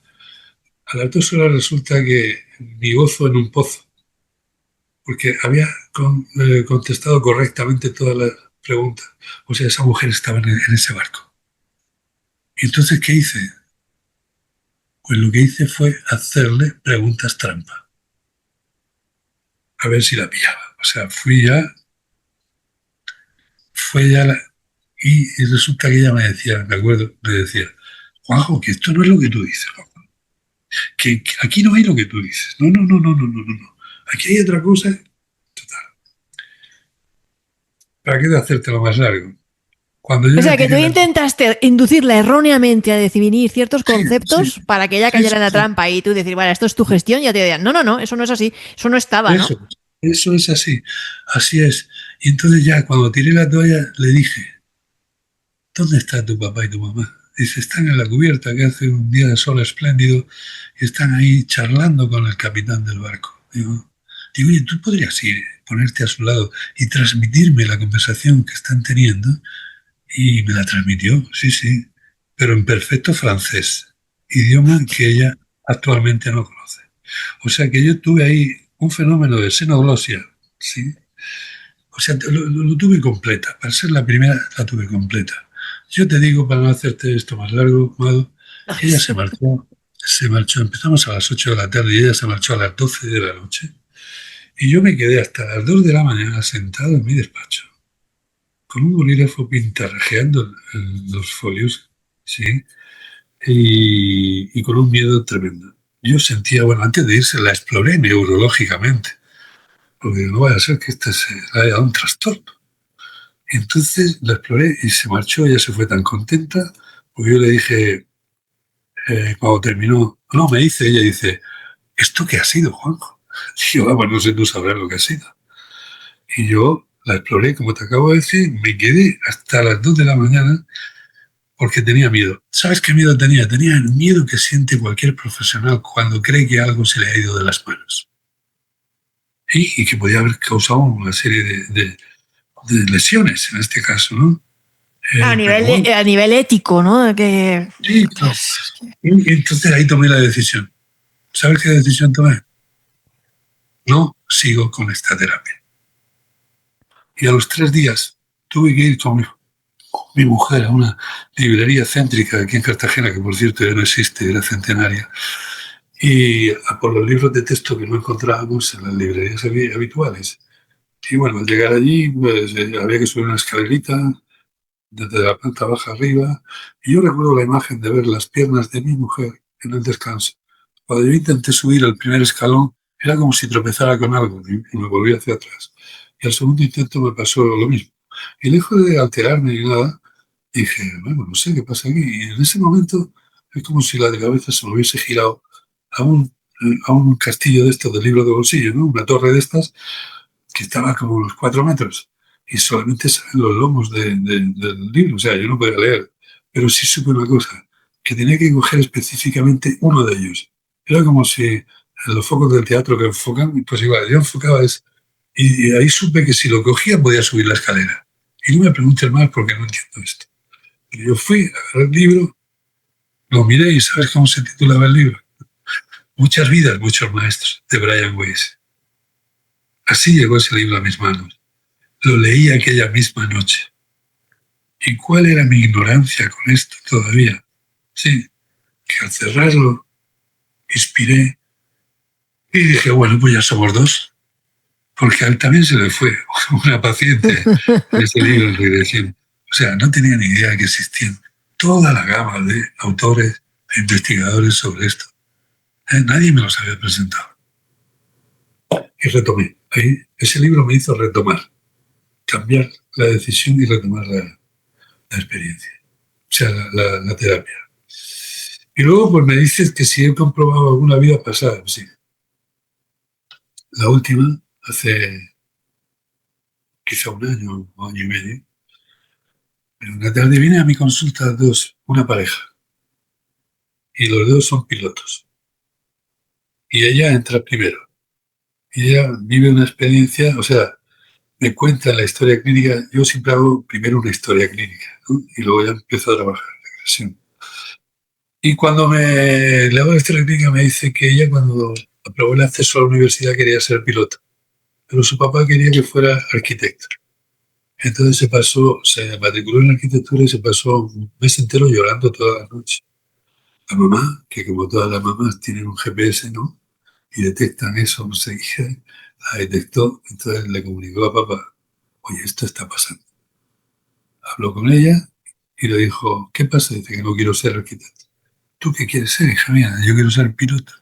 A las 2 horas resulta que mi gozo en un pozo, porque había contestado correctamente todas las preguntas. O sea, esa mujer estaba en ese barco. Y entonces, ¿qué hice? Pues lo que hice fue hacerle preguntas trampa, a ver si la pillaba. O sea, fue ya y resulta que ella me decía, me acuerdo, me decía, Juanjo, que esto no es lo que tú dices, Juanjo. Que aquí no hay lo que tú dices. No, no, no, no, no, no, no, no. Aquí hay otra cosa. Total. ¿Para qué de hacértelo más largo? Cuando yo O le sea, que tú tiré la... intentaste inducirla erróneamente a definir ciertos Sí, sí, conceptos para que ella sí, sí, cayera en la sí. trampa y tú decir, vale, esto es tu gestión y ya te dirían, no, no, no, eso no es así, eso no estaba, ¿no? Eso es así. Así es. Y entonces ya cuando tiré la toalla le dije, ¿dónde está tu papá y tu mamá? Dice, están en la cubierta, que hace un día de sol espléndido, y están ahí charlando con el capitán del barco. Digo, oye, tú podrías ir, ponerte a su lado y transmitirme la conversación que están teniendo. Y me la transmitió, sí, sí, pero en perfecto francés, idioma que ella actualmente no conoce. O sea que yo tuve ahí un fenómeno de xenoglosia, ¿sí? O sea, lo tuve completa. Para ser la primera, la tuve completa. Yo te digo, para no hacerte esto más largo, Mado, ella se marchó, empezamos a las 8 de la tarde y ella se marchó a las 12 de la noche. Y yo me quedé hasta las 2 de la mañana sentado en mi despacho, con un bolígrafo pintarrajeando los folios, ¿sí? Y con un miedo tremendo. Yo sentía, bueno, antes de irse la exploré neurológicamente, porque no vaya a ser que esta se le haya dado un trastorno. Entonces la exploré y se marchó, ella se fue tan contenta, porque yo le dije, cuando terminó, no, me dice, ella dice, ¿esto qué ha sido, Juanjo? Y yo, pues no sé, tú sabrás lo que ha sido. Y yo la exploré, como te acabo de decir, me quedé hasta las 2 de la mañana porque tenía miedo. ¿Sabes qué miedo tenía? Tenía el miedo que siente cualquier profesional cuando cree que algo se le ha ido de las manos. Y que podía haber causado una serie de lesiones, en este caso, ¿no? Pero bueno, A nivel ético, ¿no? Que, sí, claro. Y entonces ahí tomé la decisión. ¿Sabes qué decisión tomé? No sigo con esta terapia. Y a los 3 días tuve que ir con mi mujer a una librería céntrica aquí en Cartagena, que por cierto ya no existe, era centenaria, y a por los libros de texto que no encontrábamos en las librerías habituales. Y bueno, al llegar allí, pues había que subir una escalerita desde la planta baja arriba, y yo recuerdo la imagen de ver las piernas de mi mujer en el descanso. Cuando yo intenté subir al primer escalón, era como si tropezara con algo y me volví hacia atrás. Y al segundo intento me pasó lo mismo. Y lejos de alterarme ni nada, dije, bueno, no sé qué pasa aquí. Y en ese momento es como si la de cabeza se me hubiese girado a un castillo de estos de libro de bolsillo, ¿no? Una torre de estas que estaba como a unos 4 metros y solamente salen los lomos del libro. O sea, yo no podía leer, pero sí supe una cosa, que tenía que coger específicamente uno de ellos. Era como si en los focos del teatro que enfocan, pues igual, yo enfocaba eso. Y ahí supe que si lo cogía podía subir la escalera. Y no me preguntes más porque no entiendo esto. Y yo fui, agarré el libro, lo miré y ¿sabes cómo se titulaba el libro? Muchas vidas, muchos maestros, de Brian Weiss. Así llegó ese libro a mis manos. Lo leí aquella misma noche. ¿Y cuál era mi ignorancia con esto todavía? Sí, que al cerrarlo, inspiré y dije, bueno, pues ya somos dos. Porque a él también se le fue una paciente en ese libro en regresión. O sea, no tenía ni idea que existían toda la gama de autores e investigadores sobre esto. Nadie me los había presentado. Y retomé. Ahí, ese libro me hizo retomar, cambiar la decisión y retomar la experiencia, o sea, la terapia. Y luego pues me dices que si he comprobado alguna vida pasada. Sí, la última, hace quizá un año y medio. En una tarde viene a mi consulta una pareja, y los dos son pilotos. Y ella entra primero. Y ella vive una experiencia, o sea, me cuenta la historia clínica. Yo siempre hago primero una historia clínica, ¿no? Y luego ya empiezo a trabajar en regresión. Y cuando le hago la historia clínica me dice que ella cuando aprobó el acceso a la universidad quería ser piloto, pero su papá quería que fuera arquitecto. Entonces se matriculó en arquitectura y se pasó un mes entero llorando toda la noche. La mamá, que como todas las mamás tienen un GPS, ¿no? Y detectan eso enseguida, la detectó, entonces le comunicó a papá, oye, esto está pasando. Habló con ella y le dijo, ¿qué pasa? Dice que no quiero ser arquitecto. ¿Tú qué quieres ser, hija mía? Yo quiero ser piloto.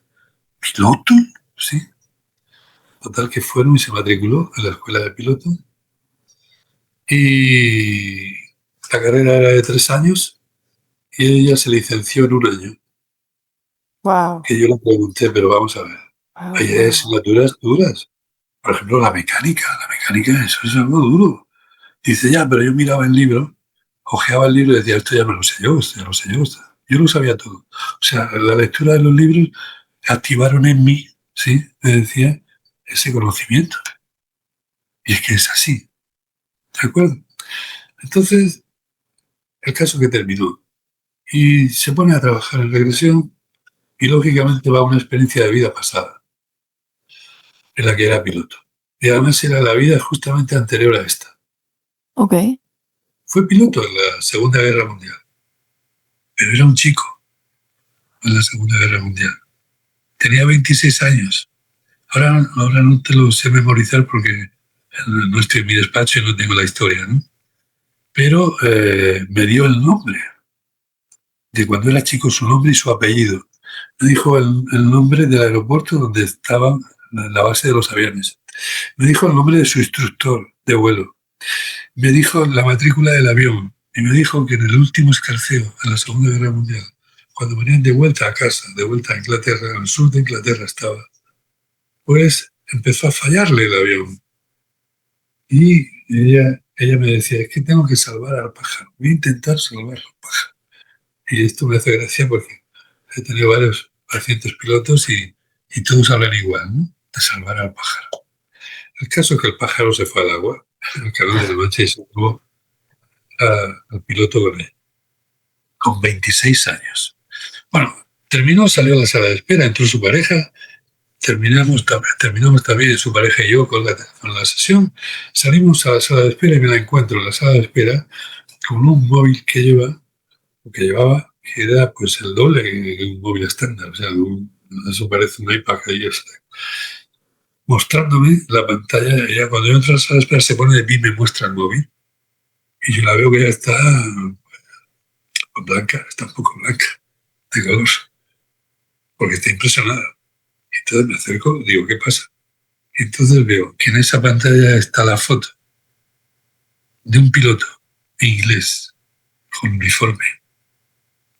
¿Piloto? Sí. Total que fueron y se matriculó en la escuela de piloto. Y la carrera era de 3 años y ella se licenció en un año. Wow, Que yo le pregunté, pero vamos a ver, wow, hay wow. asignaturas duras. Por ejemplo, la mecánica, eso es algo duro. Dice, ya, pero yo miraba el libro, hojeaba el libro y decía, esto ya me lo sé yo, esto ya lo sé yo. Yo lo sabía todo. O sea, la lectura de los libros activaron en mí, ¿sí? Me decía, ese conocimiento. Y es que es así, ¿de acuerdo? Entonces, el caso que terminó. Y se pone a trabajar en regresión y lógicamente va a una experiencia de vida pasada, en la que era piloto. Y además era la vida justamente anterior a esta. Ok. Fue piloto en la Segunda Guerra Mundial, pero era un chico en la Segunda Guerra Mundial. Tenía 26 años. Ahora no te lo sé memorizar porque no estoy en mi despacho y no tengo la historia, ¿no? Pero me dio el nombre de cuando era chico, su nombre y su apellido. Me dijo el nombre del aeropuerto donde estaba la base de los aviones. Me dijo el nombre de su instructor de vuelo. Me dijo la matrícula del avión. Y me dijo que en el último escarceo, en la Segunda Guerra Mundial, cuando venían de vuelta a casa, de vuelta a Inglaterra, al sur de Inglaterra estaba, pues empezó a fallarle el avión. Y ella me decía, es que tengo que salvar al pájaro. Voy a intentar salvar al pájaro. Y esto me hace gracia porque he tenido varios pacientes pilotos y todos hablan igual, ¿no? De salvar al pájaro. El caso es que el pájaro se fue al agua, al canal de la Mancha, y se llevó al piloto con 26 años. Bueno, terminó, salió a la sala de espera, entró su pareja, terminamos también su pareja y yo con la sesión, salimos a la sala de espera y me la encuentro en la sala de espera con un móvil que llevaba, que era pues el doble que un móvil estándar, o sea, eso parece un iPad ahí, mostrándome la pantalla. Ella cuando yo entro a la sala de espera se pone de pie y me muestra el móvil. Y yo la veo que ya está blanca, está un poco blanca, de color, porque está impresionada. Entonces me acerco, digo, ¿qué pasa? Y entonces veo que en esa pantalla está la foto de un piloto inglés con uniforme.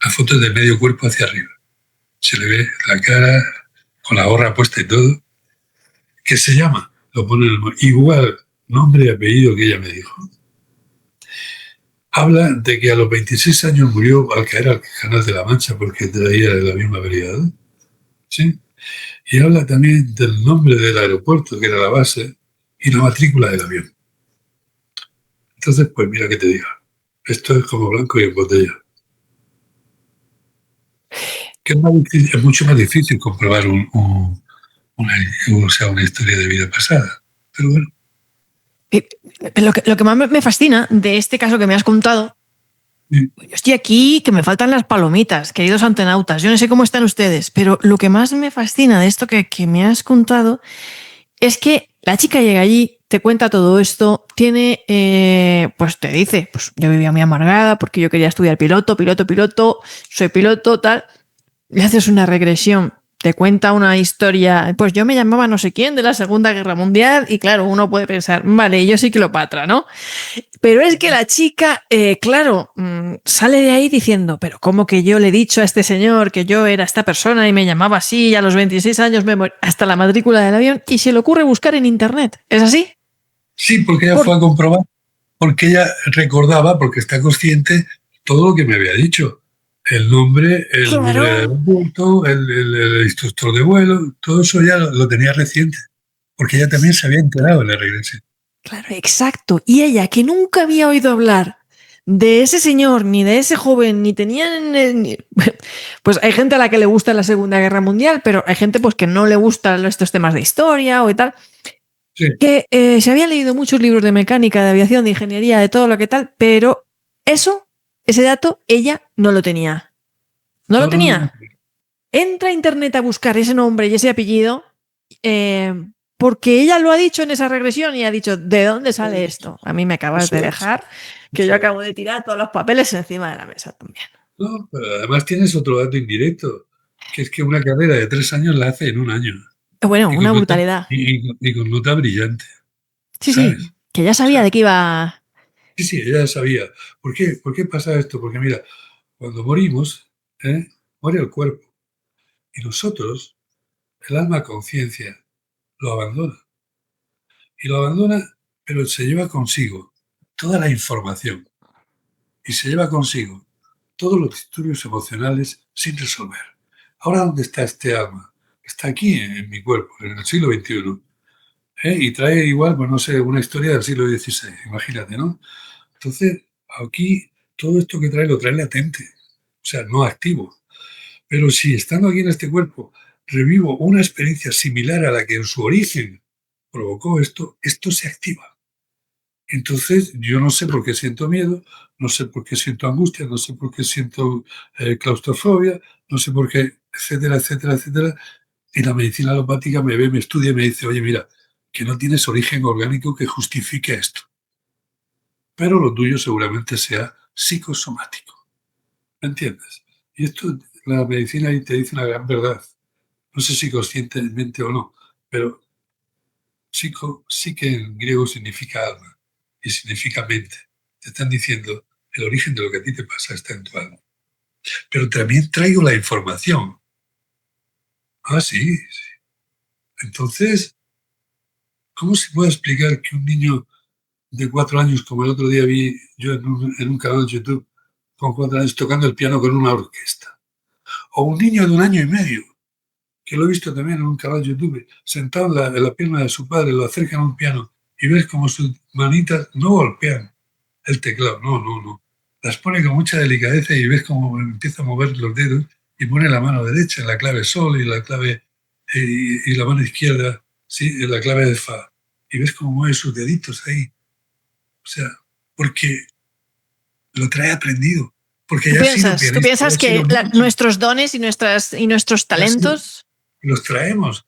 La foto es de medio cuerpo hacia arriba. Se le ve la cara con la gorra puesta y todo. ¿Qué se llama? Lo pone igual nombre y apellido que ella me dijo. Habla de que a los 26 años murió al caer al Canal de la Mancha porque traía el avión averiado. ¿Sí? Y habla también del nombre del aeropuerto, que era la base, y la matrícula del avión. Entonces, pues mira que te diga. Esto es como blanco y en botella. Que es mucho más difícil comprobar una historia de vida pasada. Pero bueno. Lo que más me fascina de este caso que me has contado, Sí. yo estoy aquí que me faltan las palomitas, queridos antenautas. Yo no sé cómo están ustedes, pero lo que más me fascina de esto que me has contado es que la chica llega allí, te cuenta todo esto, tiene, pues te dice, pues yo vivía muy amargada porque yo quería estudiar piloto, soy piloto, tal. Le haces una regresión, te cuenta una historia, pues yo me llamaba no sé quién de la Segunda Guerra Mundial y claro, uno puede pensar, vale, yo soy Cleopatra, ¿no? Pero es que la chica, claro, sale de ahí diciendo, pero ¿cómo que yo le he dicho a este señor que yo era esta persona y me llamaba así y a los 26 años me morí hasta la matrícula del avión y se le ocurre buscar en internet? ¿Es así? Sí, porque ella Por, fue a comprobar, porque ella recordaba, porque está consciente, todo lo que me había dicho. El nombre del claro, aeropuerto, el instructor de vuelo, todo eso ya lo tenía reciente, porque ella también se había enterado en la regresión. claro, exacto. Y ella, que nunca había oído hablar de ese señor, ni de ese joven, ni tenían... Pues hay gente a la que le gusta la Segunda Guerra Mundial, pero hay gente pues que no le gustan estos temas de historia o y tal, Sí, que se había leído muchos libros de mecánica, de aviación, de ingeniería, de todo lo que tal, pero eso, ese dato, ella no lo tenía. No lo no, no, no, no. tenía. Entra a internet a buscar ese nombre y ese apellido eh, porque ella lo ha dicho en esa regresión y ha dicho, ¿de dónde sale esto? A mí me acabas Eso de es, dejar que yo eso es. acabo de tirar todos los papeles encima de la mesa también. No, pero además tienes otro dato indirecto, que es que una carrera de 3 años la hace en un año Bueno, y una con nota, brutalidad. y con nota brillante, Sí, sí, ¿sabes? que ya O sabía sea, de qué iba. sí, sí, ella sabía. ¿Por qué? ¿Por qué pasa esto? Porque mira, cuando morimos, ¿eh? Muere el cuerpo y nosotros, el alma conciencia, lo abandona. Y lo abandona, pero se lleva consigo toda la información y se lleva consigo todos los disturbios emocionales sin resolver. Ahora, ¿dónde está este alma? Está aquí en mi cuerpo, en el siglo XXI. Y trae igual, pues no sé, una historia del siglo XVI, imagínate, ¿no? Entonces, aquí todo esto que trae lo trae latente, o sea, no activo. Pero si estando aquí en este cuerpo revivo una experiencia similar a la que en su origen provocó esto, esto se activa. Entonces, yo no sé por qué siento miedo, no sé por qué siento angustia, no sé por qué siento claustrofobia, no sé por qué, etcétera, etcétera, etcétera. Y la medicina alopática me ve, me estudia y me dice, oye, mira, que no tienes origen orgánico que justifique esto, pero lo tuyo seguramente sea psicosomático. ¿Me entiendes? Y esto, la medicina ahí te dice una gran verdad. No sé si conscientemente o no, pero psico sí que en griego significa alma y significa mente. Te están diciendo, el origen de lo que a ti te pasa está en tu alma. Pero también traigo la información. Ah, sí, sí. Entonces, ¿cómo se puede explicar que un niño de 4 años, como el otro día vi yo en un canal de YouTube, con 4 años tocando el piano con una orquesta? O un niño de 1 año y medio, que lo he visto también en un canal de YouTube, sentado en la pierna de su padre, lo acercan a un piano y ves como sus manitas no golpean el teclado, no, no, no. Las pone con mucha delicadeza y ves cómo empieza a mover los dedos y pone la mano derecha en la clave sol y la clave y la mano izquierda, sí, en la clave de fa. Y ves cómo mueve sus deditos ahí. O sea, porque lo trae aprendido, porque ya ha sido Tú pianista, ya piensas ha sido que músico, nuestros dones y nuestros ya ha sido, talentos... los traemos.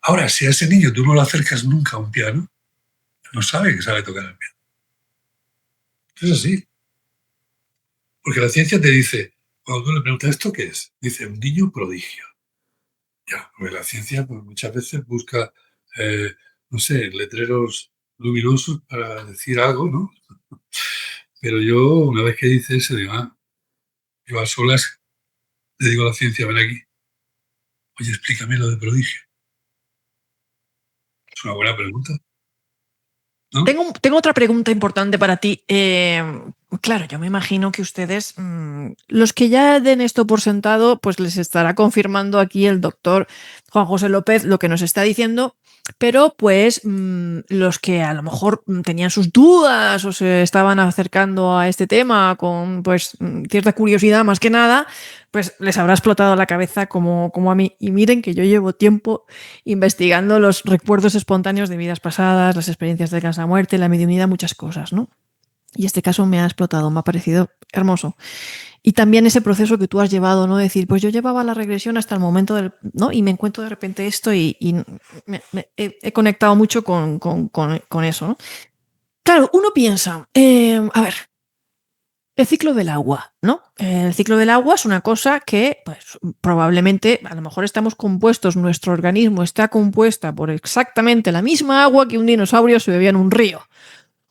Ahora, si a ese niño tú no lo acercas nunca a un piano, no sabe que sabe tocar el piano. Es así. Porque la ciencia te dice, cuando tú le preguntas, ¿esto qué es? Dice, un niño prodigio. Ya, porque la ciencia pues, muchas veces busca, eh, no sé, letreros luminosos para decir algo, ¿no? Pero yo, una vez que dice eso, digo, yo a solas le digo a la ciencia, ven aquí, oye, explícame lo de prodigio. Es una buena pregunta, ¿no? Tengo otra pregunta importante para ti. Claro, yo me imagino que ustedes, los que ya den esto por sentado, pues les estará confirmando aquí el doctor Juan José López lo que nos está diciendo, pero pues los que a lo mejor tenían sus dudas o se estaban acercando a este tema con pues cierta curiosidad más que nada, pues les habrá explotado la cabeza como a mí. Y miren que yo llevo tiempo investigando los recuerdos espontáneos de vidas pasadas, las experiencias de la muerte, la mediunidad, muchas cosas, ¿no? Y este caso me ha explotado, me ha parecido hermoso. Y también ese proceso que tú has llevado, ¿no? Decir, pues yo llevaba la regresión hasta el momento del, ¿no? Y me encuentro de repente esto y he conectado mucho con eso, ¿no? Claro, uno piensa, a ver, el ciclo del agua, ¿no? El ciclo del agua es una cosa que, pues, probablemente, a lo mejor estamos compuestos, nuestro organismo está compuesta por exactamente la misma agua que un dinosaurio se bebía en un río.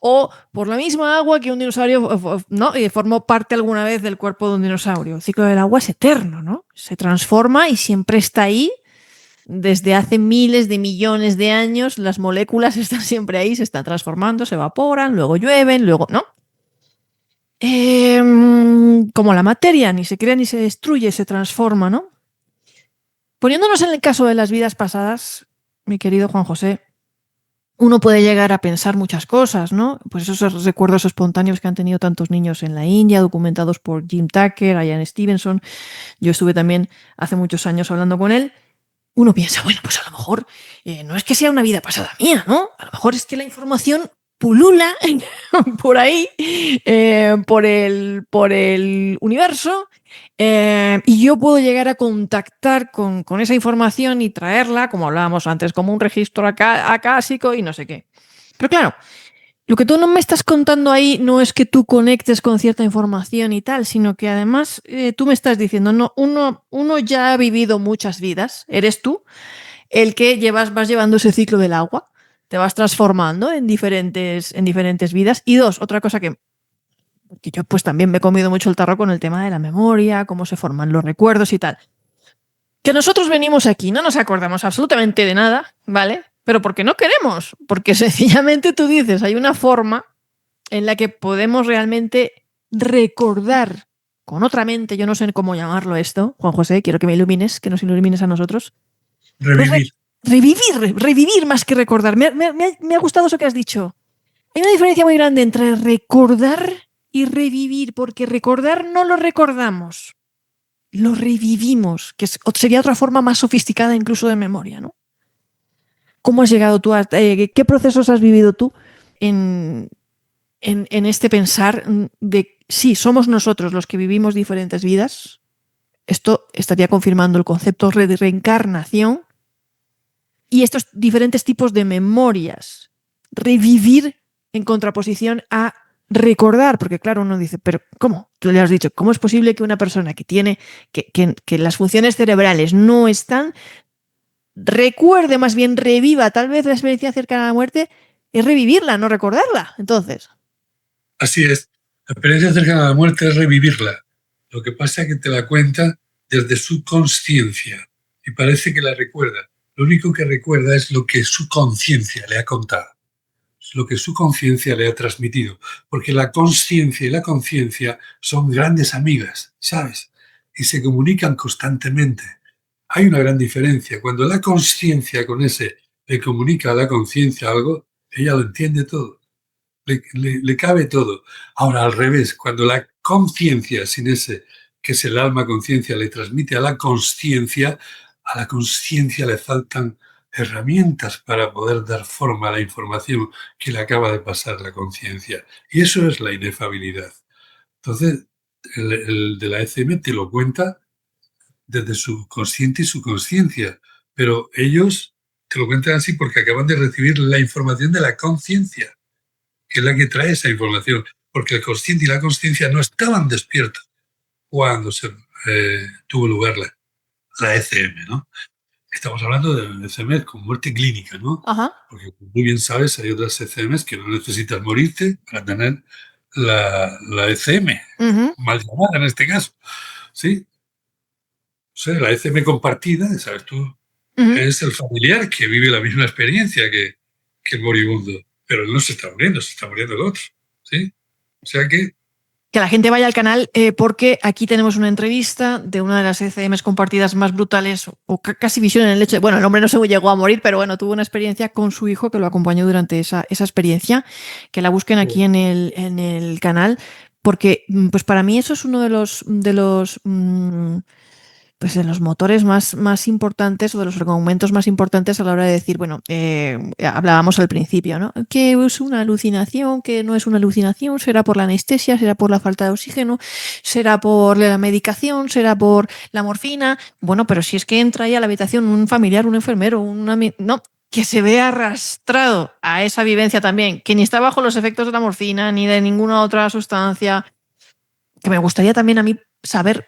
O por la misma agua que un dinosaurio, ¿no? Formó parte alguna vez del cuerpo de un dinosaurio. El ciclo del agua es eterno, ¿no? Se transforma y siempre está ahí desde hace miles de millones de años las moléculas están siempre ahí, se están transformando, se evaporan, luego llueven, luego, ¿no? Como la materia, ni se crea ni se destruye, se transforma, ¿no? Poniéndonos en el caso de las vidas pasadas, mi querido Juan José, uno puede llegar a pensar muchas cosas, ¿no? Pues esos recuerdos espontáneos que han tenido tantos niños en la India, documentados por Jim Tucker, Ian Stevenson. Yo estuve también hace muchos años hablando con él. Uno piensa, bueno, pues a lo mejor no es que sea una vida pasada mía, ¿no? A lo mejor es que la información pulula por ahí, por el universo, y yo puedo llegar a contactar con esa información y traerla, como hablábamos antes, como un registro acásico y no sé qué. Pero claro, lo que tú no me estás contando ahí no es que tú conectes con cierta información y tal, sino que además tú me estás diciendo, no, uno ya ha vivido muchas vidas, eres tú el que vas llevando ese ciclo del agua, te vas transformando en diferentes vidas. Y dos, otra cosa que yo pues también me he comido mucho el tarro con el tema de la memoria, cómo se forman los recuerdos y tal. Que nosotros venimos aquí, no nos acordamos absolutamente de nada, ¿vale? Pero porque no queremos, porque sencillamente tú dices, hay una forma en la que podemos realmente recordar con otra mente, yo no sé cómo llamarlo esto, Juan José, quiero que me ilumines, que nos ilumines a nosotros. Pues Revivir. revivir más que recordar. Me ha gustado eso que has dicho. Hay una diferencia muy grande entre recordar y revivir, porque recordar no lo recordamos, lo revivimos, que sería otra forma más sofisticada incluso de memoria, ¿no? ¿Cómo has llegado tú a... qué procesos has vivido tú en, en este pensar de sí, somos nosotros los que vivimos diferentes vidas? Esto estaría confirmando el concepto de reencarnación y estos diferentes tipos de memorias. Revivir en contraposición a recordar, porque claro, uno dice, pero ¿cómo? Tú le has dicho, ¿cómo es posible que una persona que tiene, que las funciones cerebrales no están, recuerde, más bien reviva tal vez la experiencia cercana a la muerte? Es revivirla, no recordarla. Entonces, Así es. La experiencia cercana a la muerte es revivirla. Lo que pasa es que te la cuenta desde su conciencia y parece que la recuerda. Lo único que recuerda es lo que su conciencia le ha contado, es lo que su conciencia le ha transmitido, porque la conciencia y la conciencia son grandes amigas, ¿sabes? Y se comunican constantemente. Hay una gran diferencia. Cuando la conciencia con ese le comunica a la conciencia algo, ella lo entiende todo. Le cabe todo. Ahora, al revés, cuando la conciencia, sin ese, que es el alma conciencia, le transmite a la conciencia le faltan herramientas para poder dar forma a la información que le acaba de pasar la conciencia. Y eso es la inefabilidad. Entonces, el de la ECM te lo cuenta desde su consciente y su conciencia, pero ellos te lo cuentan así porque acaban de recibir la información de la conciencia, que es la que trae esa información, porque el consciente y la conciencia no estaban despiertos cuando se tuvo lugar la ECM, ¿no? Estamos hablando de ECM con muerte clínica, ¿no? ajá. Porque como muy bien sabes, hay otras ECMs que no necesitas morirte para tener la ECM, Uh-huh. mal llamada en este caso, ¿sí? O sea, la ECM compartida, sabes tú, Uh-huh. es el familiar que vive la misma experiencia que el moribundo, pero él no se está muriendo, se está muriendo el otro, ¿sí? O sea que Que la gente vaya al canal porque aquí tenemos una entrevista de una de las ECMs compartidas más brutales o casi visión en el hecho de, bueno, el hombre no se llegó a morir, pero bueno, tuvo una experiencia con su hijo que lo acompañó durante esa experiencia, que la busquen aquí en el canal, porque pues para mí eso es uno pues de los motores más importantes o de los argumentos más importantes a la hora de decir, bueno, hablábamos al principio, ¿no? Que es una alucinación, que no es una alucinación, será por la anestesia, será por la falta de oxígeno, será por la medicación, será por la morfina. Bueno, pero si es que entra ahí a la habitación un familiar, un enfermero, no, que se vea arrastrado a esa vivencia también, que ni está bajo los efectos de la morfina ni de ninguna otra sustancia, que me gustaría también a mí saber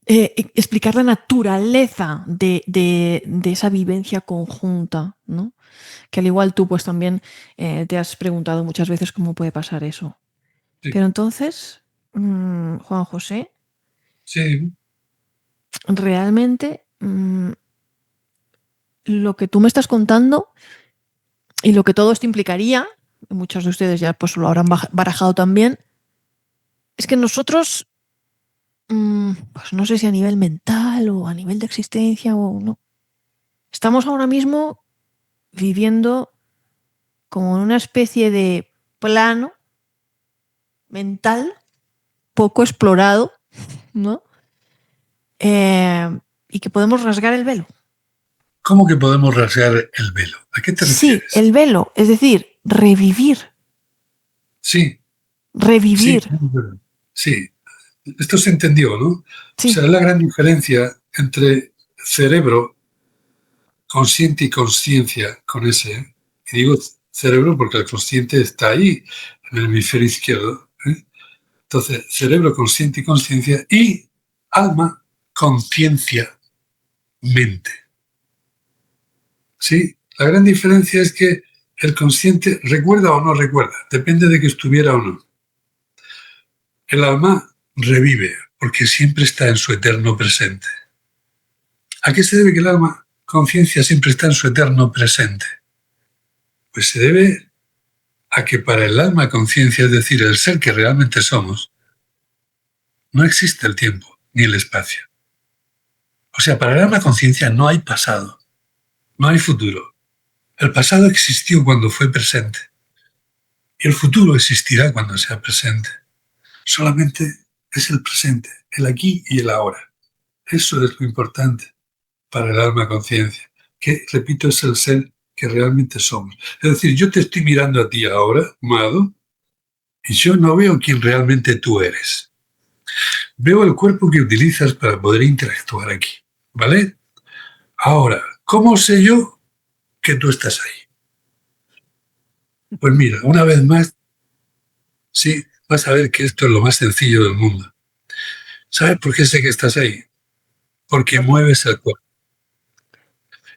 explicar la naturaleza de esa vivencia conjunta, ¿no? Que al igual tú pues también te has preguntado muchas veces cómo puede pasar eso. sí, Pero entonces, Juan José, sí, realmente lo que tú me estás contando y lo que todo esto implicaría, muchos de ustedes ya pues lo habrán barajado también, es que nosotros, pues no sé si a nivel mental o a nivel de existencia o no, estamos ahora mismo viviendo como en una especie de plano mental poco explorado, ¿no? Y que podemos rasgar el velo. ¿Cómo que podemos rasgar el velo? ¿A qué te Sí, refieres? el velo, es decir, revivir. Sí, sí, Revivir. sí. Esto se entendió, ¿no? O Sí, sea, es la gran diferencia entre cerebro consciente y conciencia con ese. Y digo cerebro porque el consciente está ahí, en el hemisferio izquierdo. Entonces, cerebro consciente y conciencia y alma, conciencia, mente. ¿Sí? La gran diferencia es que el consciente recuerda o no recuerda, depende de que estuviera o no. El alma revive porque siempre está en su eterno presente. ¿A qué se debe que el alma, conciencia, siempre está en su eterno presente? Pues se debe a que para el alma conciencia, es decir, el ser que realmente somos, no existe el tiempo ni el espacio. O sea, para el alma conciencia no hay pasado, no hay futuro. El pasado existió cuando fue presente y el futuro existirá cuando sea presente. Solamente es el presente, el aquí y el ahora. Eso es lo importante para el alma conciencia, que, repito, es el ser que realmente somos. Es decir, yo te estoy mirando a ti ahora, Mado, y yo no veo quién realmente tú eres. Veo el cuerpo que utilizas para poder interactuar aquí, ¿vale? Ahora, ¿cómo sé yo que tú estás ahí? Pues mira, una vez más, sí, vas a ver que esto es lo más sencillo del mundo. ¿Sabes por qué sé que estás ahí? Porque mueves el cuerpo.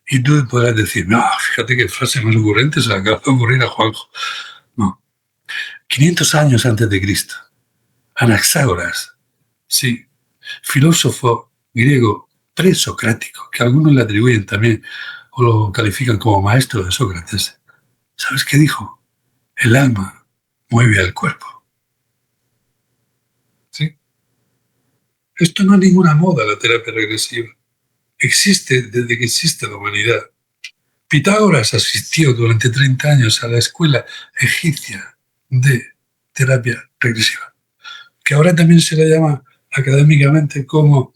Y tú podrás decir, no, fíjate qué frase más ocurrente se le acaba de ocurrir a Juanjo. No. 500 años antes de Cristo, Anaxágoras, sí, filósofo griego presocrático, que algunos le atribuyen también o lo califican como maestro de Sócrates. ¿Sabes qué dijo? El alma mueve al cuerpo. ¿Sí? Esto no es ninguna moda, la terapia regresiva. Existe desde que existe la humanidad. Pitágoras asistió durante 30 años a la escuela egipcia de terapia regresiva, que ahora también se le llama académicamente como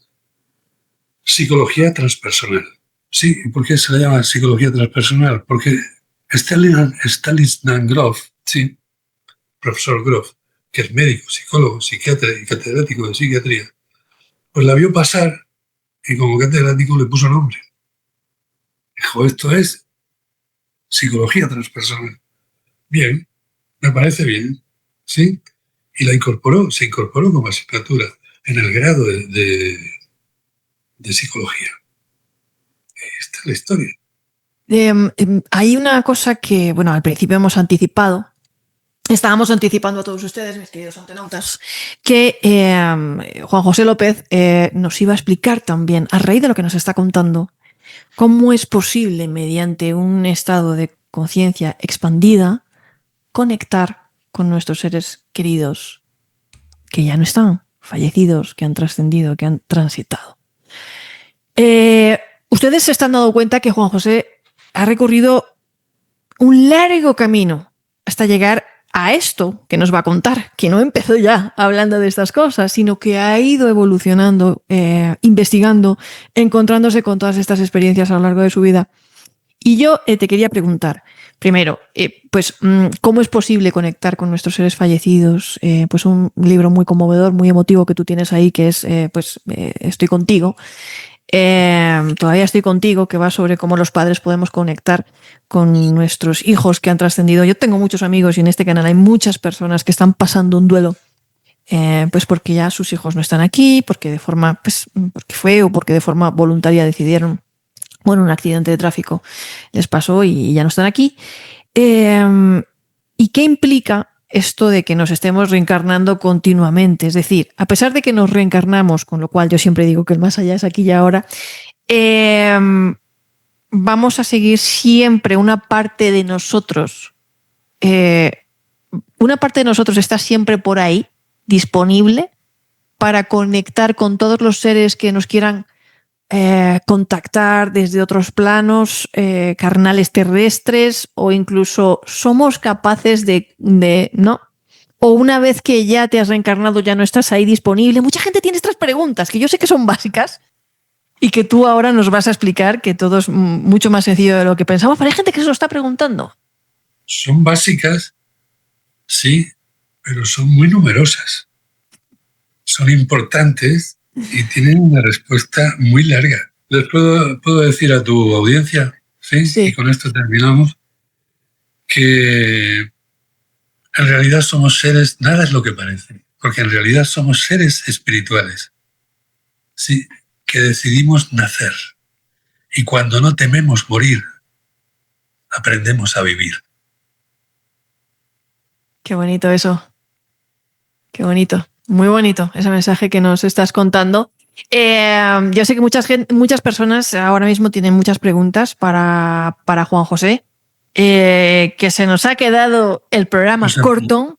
psicología transpersonal. Sí, ¿y por qué se le llama psicología transpersonal? Porque Stanislav Grof, sí, profesor Grof, que es médico, psicólogo, psiquiatra y catedrático de psiquiatría, pues la vio pasar y como catedrático le puso nombre. Dijo, esto es psicología transpersonal. Bien, me parece bien, ¿sí? Y se incorporó como asignatura en el grado de psicología. Esta es la historia. Hay una cosa que, bueno, al principio hemos anticipado. Estábamos anticipando a todos ustedes, mis queridos antenautas, que Juan José López nos iba a explicar también, a raíz de lo que nos está contando, cómo es posible, mediante un estado de conciencia expandida, conectar con nuestros seres queridos que ya no están, fallecidos, que han trascendido, que han transitado. Ustedes se están dando cuenta que Juan José ha recorrido un largo camino hasta llegar a esto que nos va a contar, que no empezó ya hablando de estas cosas, sino que ha ido evolucionando, investigando, encontrándose con todas estas experiencias a lo largo de su vida. Y yo te quería preguntar, primero, pues, ¿cómo es posible conectar con nuestros seres fallecidos? Pues un libro muy conmovedor, muy emotivo que tú tienes ahí, que es, Estoy contigo. Todavía estoy contigo, que va sobre cómo los padres podemos conectar con nuestros hijos que han trascendido. Yo tengo muchos amigos y en este canal hay muchas personas que están pasando un duelo, pues porque ya sus hijos no están aquí, porque de forma, pues, porque fue o porque de forma voluntaria decidieron, bueno, un accidente de tráfico les pasó y ya no están aquí. ¿Y qué implica esto de que nos estemos reencarnando continuamente? Es decir, a pesar de que nos reencarnamos, con lo cual yo siempre digo que el más allá es aquí y ahora, vamos a seguir siempre una parte de nosotros. Una parte de nosotros está siempre por ahí, disponible, para conectar con todos los seres que nos quieran contactar desde otros planos carnales terrestres, o incluso somos capaces ¿no? O una vez que ya te has reencarnado ya no estás ahí disponible. Mucha gente tiene estas preguntas que yo sé que son básicas y que tú ahora nos vas a explicar que todo es mucho más sencillo de lo que pensamos, pero hay gente que se lo está preguntando. Son básicas, sí, pero son muy numerosas. Son importantes y tienen una respuesta muy larga. Les puedo decir a tu audiencia, ¿sí? Sí. Y con esto terminamos, que en realidad somos seres, nada es lo que parece, porque en realidad somos seres espirituales, ¿sí? Que decidimos nacer. Y cuando no tememos morir, aprendemos a vivir. Qué bonito eso. Qué bonito. Muy bonito ese mensaje que nos estás contando. Yo sé que muchas personas ahora mismo tienen muchas preguntas para Juan José, que se nos ha quedado el programa corto.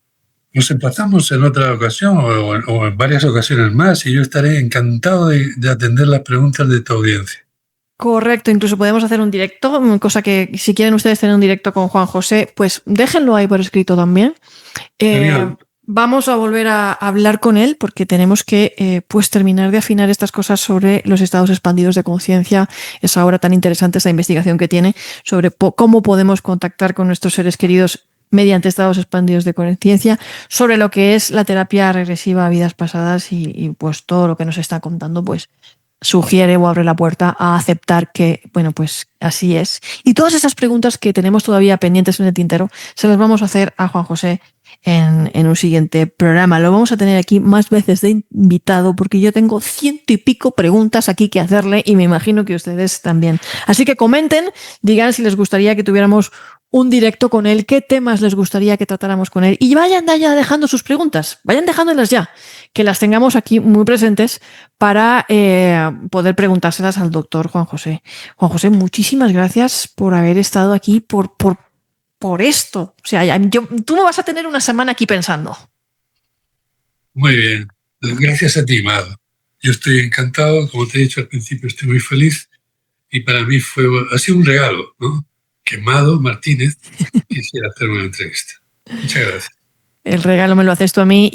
Nos empezamos en otra ocasión o en varias ocasiones más, y yo estaré encantado de atender las preguntas de tu audiencia. Correcto, incluso podemos hacer un directo, cosa que si quieren ustedes tener un directo con Juan José, pues déjenlo ahí por escrito también. Vamos a volver a hablar con él porque tenemos que pues terminar de afinar estas cosas sobre los estados expandidos de conciencia. Es ahora tan interesante esta investigación que tiene sobre cómo podemos contactar con nuestros seres queridos mediante estados expandidos de conciencia, sobre lo que es la terapia regresiva a vidas pasadas y pues todo lo que nos está contando pues sugiere o abre la puerta a aceptar que, bueno, pues así es. Y todas esas preguntas que tenemos todavía pendientes en el tintero se las vamos a hacer a Juan José en un siguiente programa. Lo vamos a tener aquí más veces de invitado porque yo tengo 100 y pico preguntas aquí que hacerle y me imagino que ustedes también. Así que comenten, digan si les gustaría que tuviéramos un directo con él, qué temas les gustaría que tratáramos con él, y vayan ya dejando sus preguntas, vayan dejándolas ya, que las tengamos aquí muy presentes para poder preguntárselas al doctor Juan José. Juan José, muchísimas gracias por haber estado aquí, por esto. O sea, tú no vas a tener una semana aquí pensando. Muy bien. Gracias a ti, Mado. Yo estoy encantado, como te he dicho al principio, estoy muy feliz, y para mí ha sido un regalo, ¿no? Que Mado Martínez quisiera hacer una entrevista. Muchas gracias. El regalo me lo haces tú a mí.